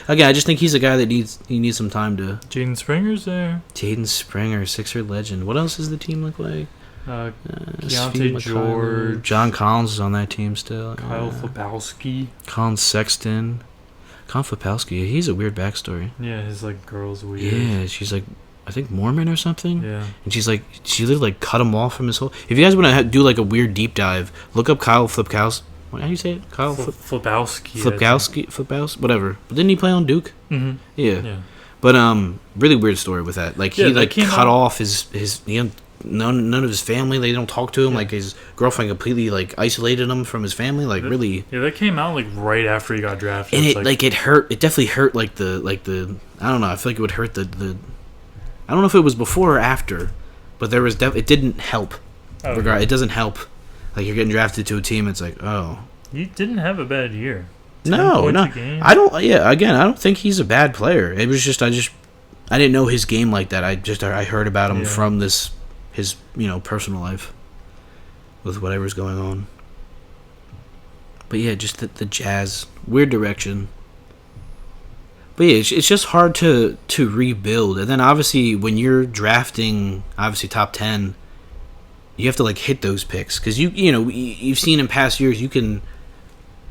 Again, I just think he's a guy that needs some time to. Jaden Springer's there. Jaden Springer, Sixer legend. What else does the team look like? Keontae George. John Collins is on that team still. Kyle Flapowski. Colin Sexton. Colin Flapowski, he's a weird backstory. Yeah, his girl's weird. Yeah, she's like, I think Mormon or something. Yeah. And she literally cut him off from his whole. If you guys want to do like a weird deep dive, look up Kyle Flapowski. How do you say it? Kyle Flapowski. Flapowski, whatever. But didn't he play on Duke? Mm-hmm. Yeah. But really weird story with that. Like he cut off his none of his family. They don't talk to him. Yeah. Like his girlfriend completely isolated him from his family. Really. Yeah, that came out right after he got drafted. And it hurt. It definitely hurt. The I don't know. I feel like it would hurt the. I don't know if it was before or after, but there was it didn't help. Okay. It doesn't help. Like you're getting drafted to a team. It's like, oh. He didn't have a bad year. No. I don't. Yeah. Again, I don't think he's a bad player. It was just I didn't know his game like that. I heard about him from his personal life with whatever's going on. But yeah, just the Jazz, weird direction. But yeah, it's just hard to rebuild. And then obviously when you're drafting top 10, you have to hit those picks because you've seen in past years you can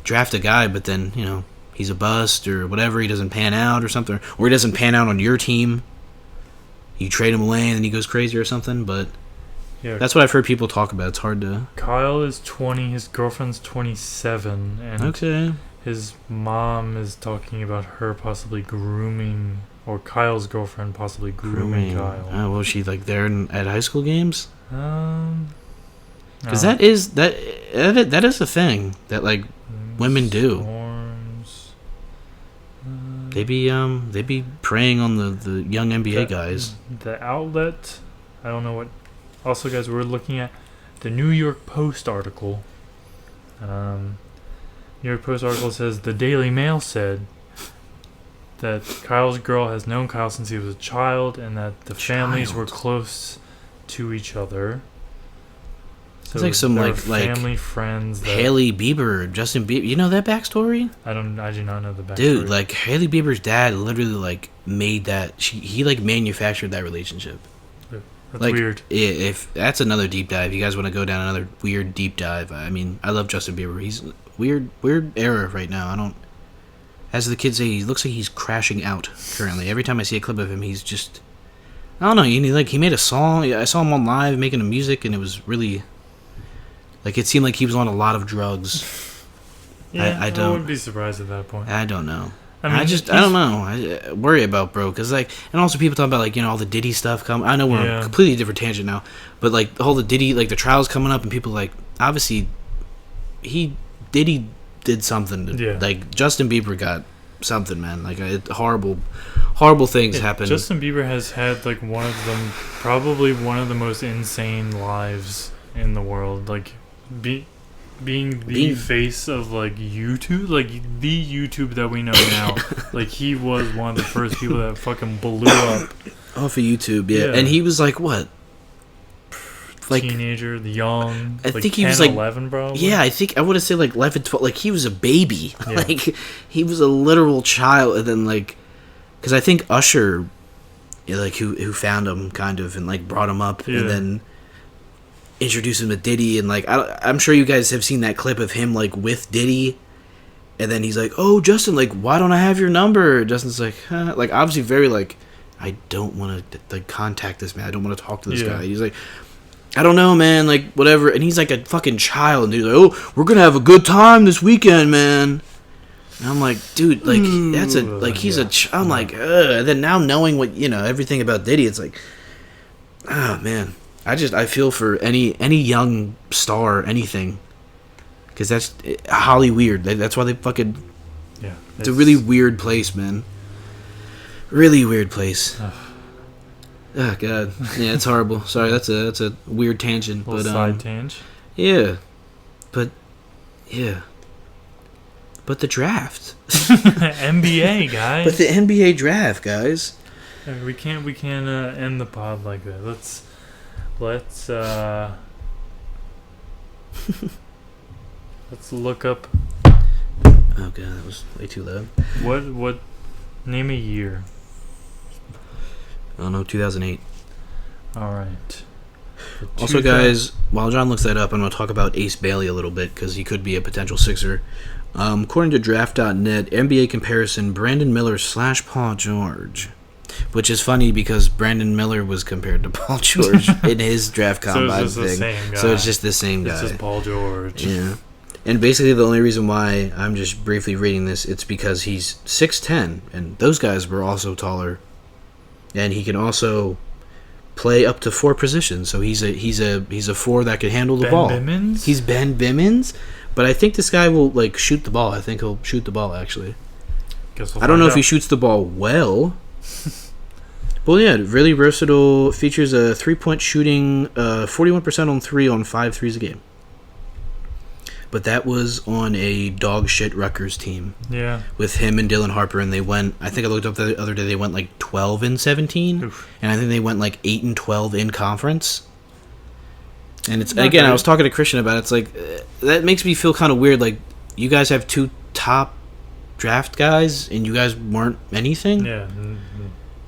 draft a guy, but then he's a bust or whatever, he doesn't pan out or something, or he doesn't pan out on your team. You trade him away and then he goes crazy or something, but Yeah. That's what I've heard people talk about. It's hard to. Kyle is 20. His girlfriend's 27, and Okay. his mom is talking about her possibly grooming, or Kyle's girlfriend possibly grooming Kyle. Oh, was she like there at high school games? Because No. that is a thing that like women do. Storms. They be preying on the young NBA guys. The outlet, I don't know what. Also, guys, we're looking at the New York Post article. New York Post article says the Daily Mail said that Kyle's girl has known Kyle since he was a child, and that the families were close to each other. So It's like some they were like family friends. Haley Bieber, Justin Bieber. You know that backstory? I do not know the backstory. Dude, like Haley Bieber's dad literally like made that. He like manufactured that relationship. That's like, weird. If that's another deep dive, you guys want to go down another weird deep dive. I mean, I love Justin Bieber. He's weird era right now. I don't. As the kids say, he looks like he's crashing out currently. Every time I see a clip of him, he's just. I don't know. He made a song. I saw him on live making a music, and it was really. Like it seemed like he was on a lot of drugs. Yeah, I I don't. wouldn't be surprised at that point. I don't know. I mean, I don't know. I worry about bro, because like, and also people talking about like all the Diddy stuff come. I know we're on a completely different tangent now, but like the whole Diddy, like the trials coming up, and people like obviously, Diddy did something. Like Justin Bieber got something, man. Like horrible things happen. Justin Bieber has had like probably one of the most insane lives in the world. Like being the face of like YouTube, like the YouTube that we know now. Like he was one of the first people that fucking blew up off of YouTube. Yeah, and he was like what? Like teenager, young. I like think 10, he was like 11, probably. Yeah, I think I would have said like 11, 12. Like he was a baby. Yeah. Like he was a literal child, and then like, because I think Usher, like who found him kind of and like brought him up, and then introduced him to Diddy, and like I'm sure you guys have seen that clip of him like with Diddy, and then he's like, "Oh, Justin, like why don't I have your number?" Justin's like, like obviously very like, I don't want to like contact this man. I don't want to talk to this guy. He's like, I don't know, man, like whatever. And he's like a fucking child, and he's like, "Oh, we're gonna have a good time this weekend, man." And I'm like, dude, like that's he's a. I'm like, ugh. And then now knowing what everything about Diddy, it's like, oh man. I feel for any young star, anything, because that's Holly weird. That's why they fucking. Yeah, it's a really weird place, man. Really weird place. Oh god, yeah, it's horrible. Sorry, that's a weird tangent, but side tangent. Yeah, but the draft. NBA guys. But the NBA draft, guys. We can't end the pod like that. Let's look up. Oh god, that was way too loud. What? Name a year. I don't know, 2008. All right. Also, guys, while John looks that up, I'm going to talk about Ace Bailey a little bit because he could be a potential Sixer. According to Draft.net, NBA comparison: Brandon Miller / Paul George. Which is funny because Brandon Miller was compared to Paul George in his draft combine thing. So it's just the same guy. It's just Paul George. Yeah. And basically the only reason why I'm just briefly reading this, it's because he's 6'10", and those guys were also taller. And he can also play up to 4 positions. So he's a 4 that can handle the ball. Bimmons? He's Ben Bimmons, but I think this guy will like shoot the ball. I think he'll shoot the ball actually. I don't know if he shoots the ball well. Well, yeah, really versatile. Features a 3-point shooting, 41% on 3 on 5 threes a game. But that was on a dog shit Rutgers team. Yeah. With him and Dylan Harper, and they went. I think I looked up the other day. They went like 12-17, and I think they went like 8-12 in conference. And it's not again, great. I was talking to Christian about it. It's like that makes me feel kind of weird. Like you guys have 2 top draft guys, and you guys weren't anything. Yeah.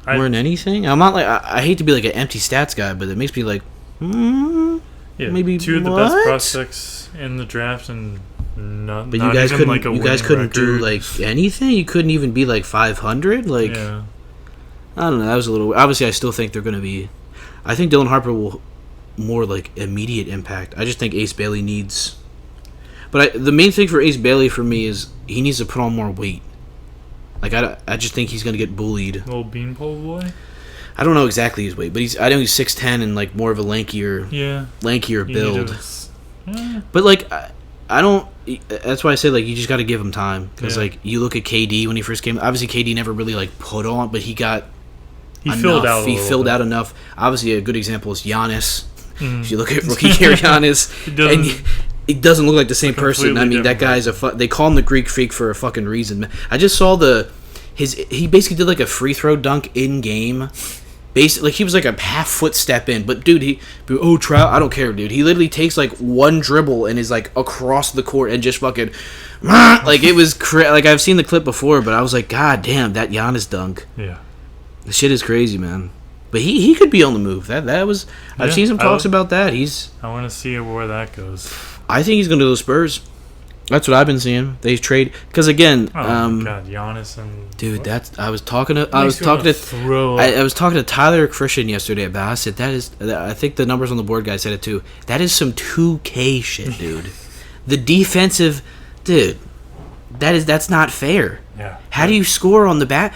Weren't anything. I'm not like I hate to be like an empty stats guy, but it makes me like, maybe 2 of the best prospects in the draft, and not. But you guys couldn't. Like you guys couldn't do like anything. You couldn't even be like 500. Like I don't know. That was a little. Obviously, I still think they're going to be. I think Dylan Harper will more like immediate impact. I just think Ace Bailey needs. But the main thing for Ace Bailey for me is he needs to put on more weight. Like I just think he's gonna get bullied. Little beanpole boy. I don't know exactly his weight, but I know he's 6'10" and like more of a lankier build. But like I don't. That's why I say like you just got to give him time because like you look at KD when he first came. Obviously KD never really like put on, but he filled out enough. Obviously a good example is Giannis. If you look at rookie year Giannis, he doesn't look like the same person. I mean that guy's they call him the Greek freak for a fucking reason. I just saw he basically did like a free throw dunk in game. Basically, like he was like a half foot step in, but dude, I don't care, dude. He literally takes like one dribble and is like across the court and just fucking, like it was like I've seen the clip before, but I was like, God damn, that Giannis dunk. Yeah, the shit is crazy, man. But he could be on the move. I've seen some talks about that. I want to see where that goes. I think he's going to go to the Spurs. That's what I've been seeing. They trade because again, God, Giannis and dude. I was talking to Tyler Christian yesterday about. I said I think the numbers on the board guy said it too. That is some 2K shit, dude. The defensive, dude. That's not fair. Yeah. How do you score on the back?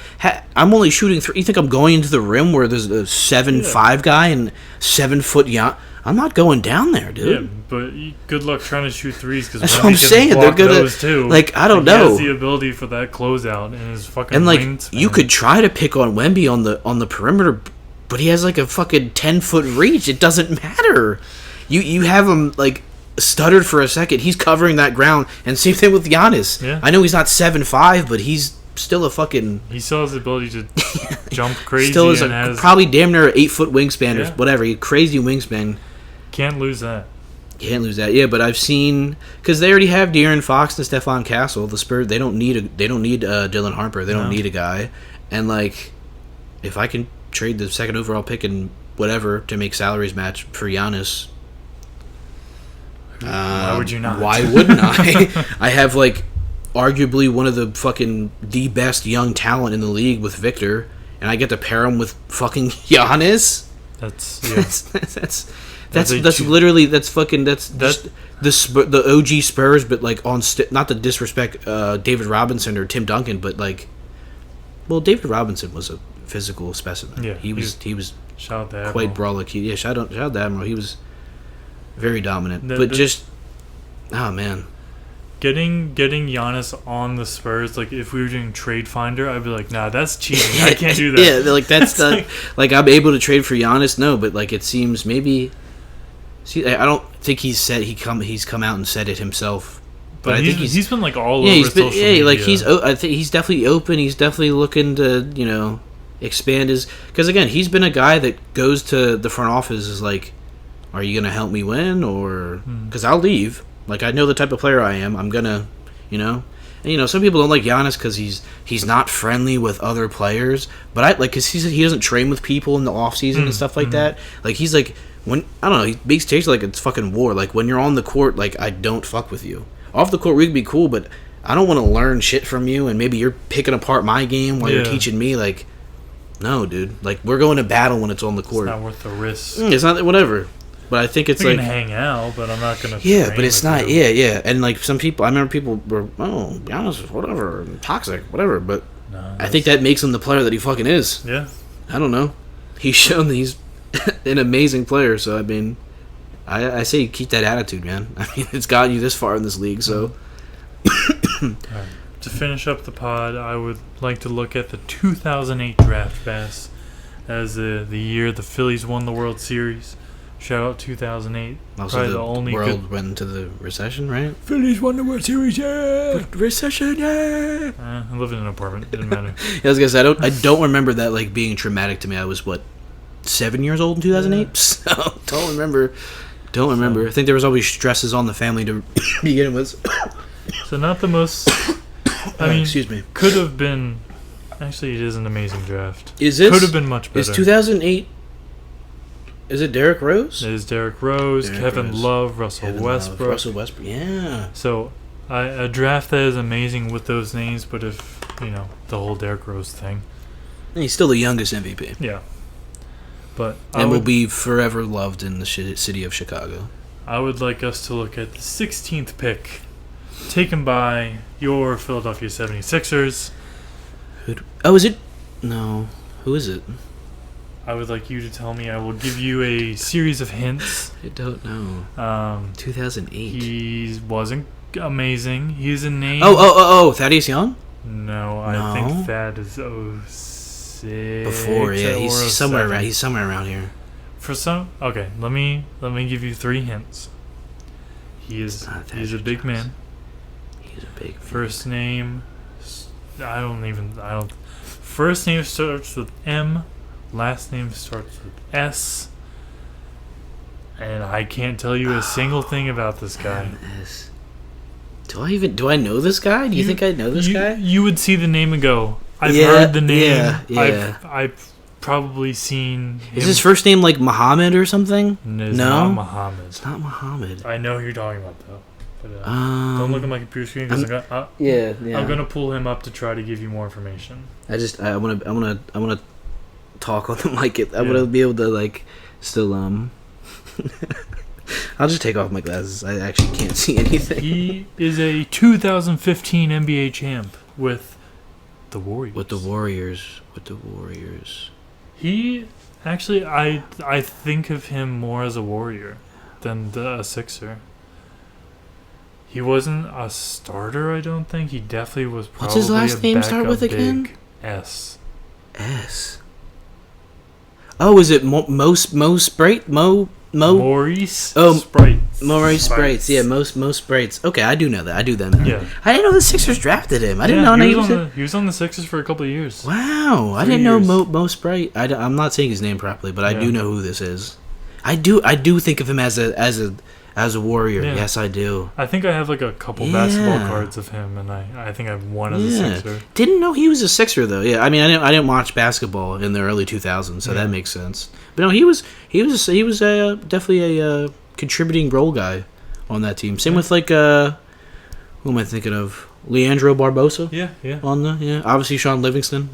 I'm only shooting 3. You think I'm going into the rim where there's a 7'5" guy and 7 foot I'm not going down there, dude. Yeah, but good luck trying to shoot threes because that's what I'm saying. They're gonna those too. Like I don't know. He has the ability for that closeout and his fucking. And like wingspan. You could try to pick on Wemby on the perimeter, but he has like a fucking 10-foot reach. It doesn't matter. You have him like stuttered for a second. He's covering that ground, and same thing with Giannis. Yeah. I know he's not 7'5", but he's still a fucking. He still has the ability to jump crazy. Still is and probably damn near an 8-foot wingspan or whatever. Crazy wingspan. Can't lose that. Yeah, but I've seen because they already have De'Aaron Fox and Stephon Castle. The Spurs they don't need Dylan Harper. They don't need a guy. And like, if I can trade the second overall pick and whatever to make salaries match for Giannis, why would you not? Why wouldn't I? I have like arguably one of the best young talent in the league with Victor, and I get to pair him with fucking Giannis. That's literally the OG Spurs, but like not to disrespect David Robinson or Tim Duncan, but like, well, David Robinson was a physical specimen. Yeah, he was shout out quite brolic. Shout out to Admiral. He was very dominant, oh man. Getting Giannis on the Spurs, like if we were doing Trade Finder, I'd be like, nah, that's cheating. I can't do that. Yeah, like that's not like I'm able to trade for Giannis. No, but like it seems maybe. See, I don't think he's come out and said it himself, but I think he's been like all over social media. Like I think he's definitely open. He's definitely looking to expand his because again he's been a guy that goes to the front office is like, are you gonna help me win or because I'll leave. Like I know the type of player I am. I'm gonna, and some people don't like Giannis because he's not friendly with other players. But I like because he doesn't train with people in the off season and stuff like that. Like he's like. When I don't know, he makes takes like it's fucking war. Like when you're on the court, like I don't fuck with you. Off the court, we can be cool, but I don't want to learn shit from you. And maybe you're picking apart my game while you're teaching me. Like, no, dude. Like we're going to battle when it's on the court. It's not worth the risk. It's not whatever. But I think it's we like can hang out, but I'm not gonna. Yeah, but it's not. You. Yeah. And like some people, I remember people were be honest, whatever, toxic, whatever. But I think that makes him the player that he fucking is. Yeah. I don't know. He's shown that he's an amazing player, so I mean, I say keep that attitude, man. I mean, it's gotten you this far in this league, so. Right. To finish up the pod, I would like to look at the 2008 draft pass as the year the Phillies won the World Series. Shout out 2008. Also, probably the only world went into the recession, right? Phillies won the World Series, yeah. But recession, yeah. I live in an apartment. Didn't matter. I was gonna say I don't remember that like being traumatic to me. I was 7 years old in 2008, yeah. So don't remember. I think there was always stresses on the family to begin with. So not the most. I mean, excuse me. Could have been. Actually, it is an amazing draft. Is this? Could have been much better. Is 2008? Is it Derrick Rose? It is Derrick Rose, Kevin Love, Russell Westbrook. Yeah. So a draft that is amazing with those names, but if the whole Derrick Rose thing. And he's still the youngest MVP. Yeah. But and will be forever loved in the city of Chicago. I would like us to look at the 16th pick, taken by your Philadelphia 76ers. Oh, is it? No. Who is it? I would like you to tell me. I will give you a series of hints. I don't know. 2008. He wasn't amazing. He's a name. Oh, Thaddeus Young? No, I think Thad is 06. Before, yeah. He's somewhere 07. around. He's somewhere around here. Okay, let me give you 3 hints. He's a big man. He's a big man. First name, first name starts with M, last name starts with S, and I can't tell you a single thing about this guy. MS. Do I know this guy? Do you think I know this guy? You would see the name and go, I've heard the name. Yeah. I've probably seen him. Is his first name like Muhammad or something? It's not Muhammad. It's not Muhammad. I know who you're talking about though. But, don't look at my computer screen because I'm gonna pull him up to try to give you more information. I want to talk on the mic. I want to be able to like still I'll just take off my glasses. I actually can't see anything. He is a 2015 NBA champ with the Warriors. With the Warriors. He actually, I think of him more as a Warrior than a Sixer. He wasn't a starter, I don't think. He definitely was probably What's his last name start with again? S. Oh, is it Mo Sprite? Maurice Sprites. Maurice Sprites. Yeah, Mo Sprites. Okay, I do know that. I do that now. Yeah. I didn't know the Sixers drafted him. I didn't know he was on the Sixers for a couple of years. Wow, I didn't know Mo Sprite. I'm not saying his name properly, but I do know who this is. I do think of him as a Warrior. Yeah. Yes, I do. I think I have like a couple basketball cards of him, and I think I have one as a Sixer. Didn't know he was a Sixer though. Yeah, I mean I didn't watch basketball in the early 2000s, so that makes sense. But no, he was definitely a contributing role guy on that team. Same with like who am I thinking of? Leandro Barbosa. Yeah. Obviously Sean Livingston,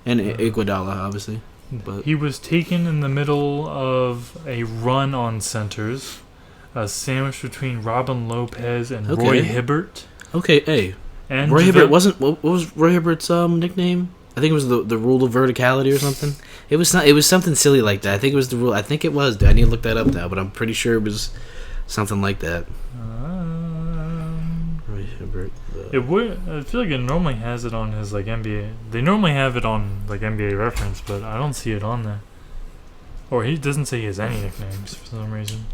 and Iguodala obviously. But he was taken in the middle of a run on centers. A sandwich between Robin Lopez and Roy Hibbert. Okay, hey. And Roy Hibbert wasn't. What was Roy Hibbert's nickname? I think it was the rule of verticality or something. It was not. It was something silly like that. I think it was the rule. I think it was. I need to look that up now, but I'm pretty sure it was something like that. Roy Hibbert. It would. I feel like it normally has it on his like NBA. They normally have it on like NBA reference, but I don't see it on there. Or he doesn't say he has any nicknames for some reason.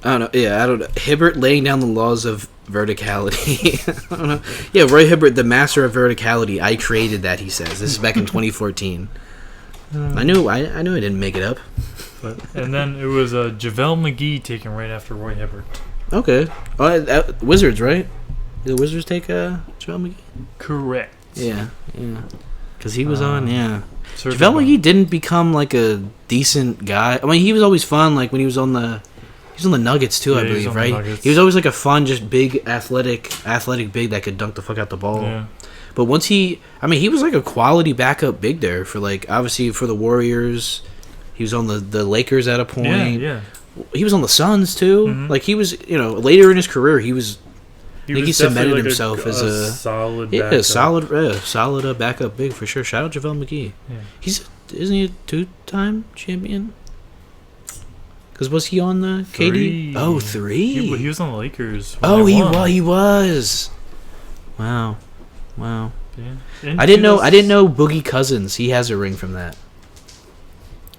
I don't know. Yeah, I don't know. Hibbert laying down the laws of verticality. I don't know. Yeah, Roy Hibbert, the master of verticality. I created that, he says. This is back in 2014. I knew I didn't make it up. And then it was JaVale McGee taken right after Roy Hibbert. Okay. Wizards, right? Did the Wizards take JaVale McGee? Correct. Yeah. Because he was on, JaVale McGee didn't become like a decent guy. I mean, he was always fun, like when he was on the Nuggets too, I believe, right? He was always like a fun, just big, athletic big that could dunk the fuck out the ball. Yeah. But once he was like a quality backup big there for like, obviously for the Warriors. He was on the Lakers at a point. Yeah. He was on the Suns too. Mm-hmm. Like he was, later in his career, he cemented himself as a solid backup. solid backup big for sure. Shout out JaVale McGee. Yeah. Isn't he a 2-time champion? Because was he on the KD? Oh, 3? He was on the Lakers. He was. Wow. Yeah. I didn't know Boogie Cousins. He has a ring from that.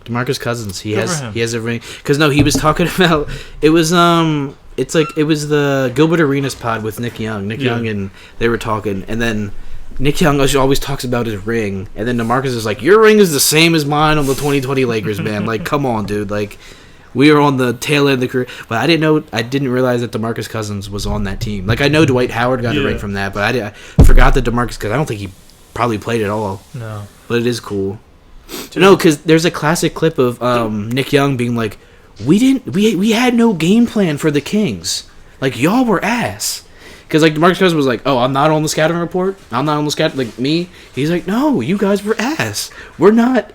DeMarcus Cousins. He has a ring. Because he was talking about it was it was the Gilbert Arenas pod with Nick Young. Young and they were talking, and then Nick Young always talks about his ring, and then DeMarcus is like, "Your ring is the same as mine on the 2020 Lakers, man. Like, come on, dude. Like." We were on the tail end of the career, but I didn't realize that DeMarcus Cousins was on that team. Like I know Dwight Howard got a ring from that, but I forgot that DeMarcus, because I don't think he probably played at all. No, but it is cool. No, because there's a classic clip of Nick Young being like, we had no game plan for the Kings. Like y'all were ass. Because like DeMarcus Cousins was like, oh, I'm not on the scouting report. I'm not on the scout. Like me, he's like, no, you guys were ass. We're not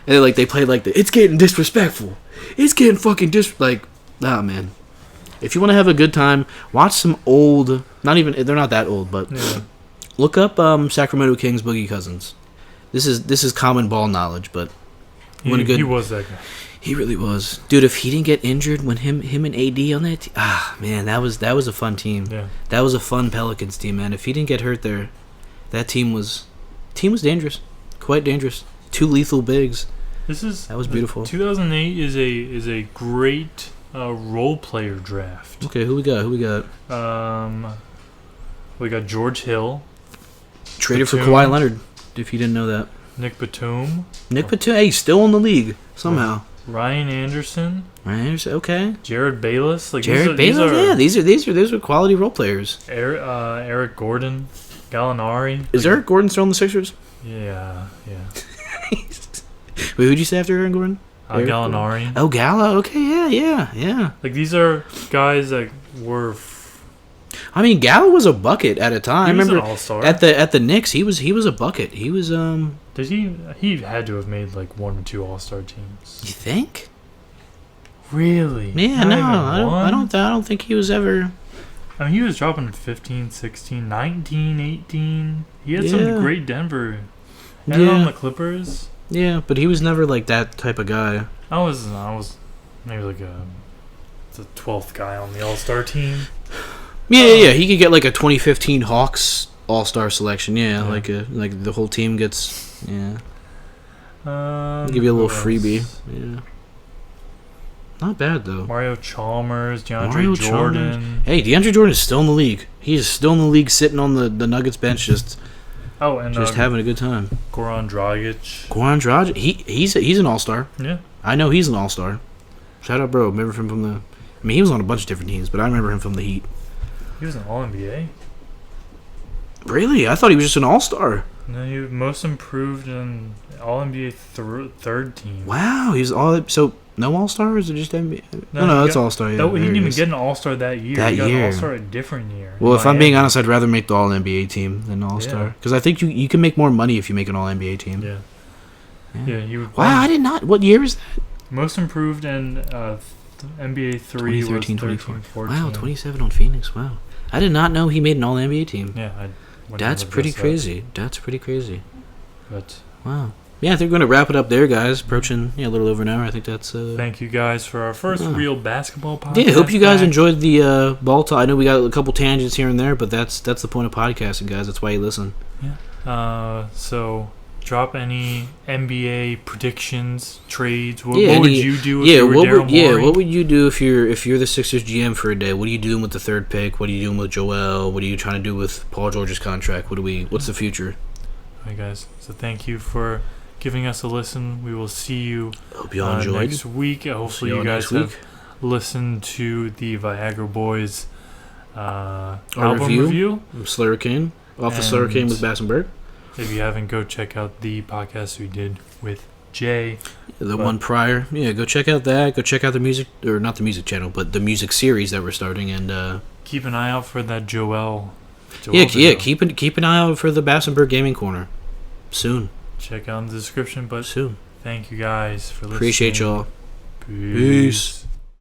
And then, like, they played like it's getting disrespectful. It's getting fucking oh man. If you want to have a good time, watch some old. They're not that old, but look up Sacramento Kings Boogie Cousins. This is common ball knowledge, but he was that guy. He really was, dude. If he didn't get injured when him and AD on that team, man, that was a fun team. Yeah, that was a fun Pelicans team, man. If he didn't get hurt there, that team was dangerous, quite dangerous. Two lethal bigs. That was beautiful. 2008 is a great role player draft. Okay, who we got? We got George Hill, traded for Kawhi Leonard. If you didn't know that, Nick Batum, hey, still in the league somehow. Ryan Anderson, okay. Jared Bayless, These are quality role players. Eric Gordon, Gallinari. Is Eric Gordon still in the Sixers? Yeah. Wait, who'd you say after Aaron Gordon? Gallinari. Oh, Gallo. Okay, yeah. Like, these are guys that were. I mean, Gallo was a bucket at a time. He was I remember an all-star. at the Knicks. He was a bucket. He was Did he had to have made like 1 or 2 all-star teams? You think? Really? Yeah, I don't think he was ever. I mean, he was dropping 15, 16, 19, 18. He had some great Denver. And on the Clippers. Yeah, but he was never like that type of guy. I was maybe like the 12th guy on the all-star team. Yeah. He could get like a 2015 Hawks all-star selection. Yeah. Like the whole team gets. Yeah. I'll give you a little freebie. Yeah. Not bad though. Mario Chalmers, DeAndre Jordan. Hey, DeAndre Jordan is still in the league. He is still in the league, sitting on the Nuggets bench, just having a good time. Goran Dragic. He's an all-star. Yeah. I know he's an all-star. Shout out, bro. Remember him from the. I mean, he was on a bunch of different teams, but I remember him from the Heat. He was an All-NBA. Really? I thought he was just an all-star. No, he was most improved in All-NBA third team. Wow, he's all so. No all-star, or is it just NBA? No, it's all-star. Yeah, he didn't even get an all-star that year. He got an all-star a different year. Well, if I'm being honest, I'd rather make the all-NBA team than all-star. Because I think you can make more money if you make an all-NBA team. Yeah. Wow, I did not. What year is that? Most improved in NBA 3 2013, was 13, 14. Wow, 27 on Phoenix. Wow. I did not know he made an all-NBA team. Yeah. That's pretty crazy. That's pretty crazy. But wow. Yeah, I think we're going to wrap it up there, guys. Approaching a little over an hour. I think that's... Thank you, guys, for our first real basketball podcast. Yeah, hope you guys enjoyed the ball talk. I know we got a couple tangents here and there, but that's the point of podcasting, guys. That's why you listen. Yeah. So, drop any NBA predictions, trades. What would you do if you were Daryl Morey? What would you do if you're the Sixers GM for a day? What are you doing with the third pick? What are you doing with Joel? What are you trying to do with Paul George's contract? What's the future? All right, guys. So, thank you for giving us a listen. We will see you next week. Hopefully you guys have listened to the Viagra Boys album review. Slurricane. Off the Slurricane with Bass and Berg. If you haven't, go check out the podcast we did with Jay. One prior. Yeah, go check out that. Go check out the music, or not the music channel, but the music series that we're starting. And keep an eye out for that Joel video. Keep an eye out for the Bass and Berg Gaming Corner. Soon. Check out in the description, but soon. Thank you guys for listening. Appreciate y'all. Peace.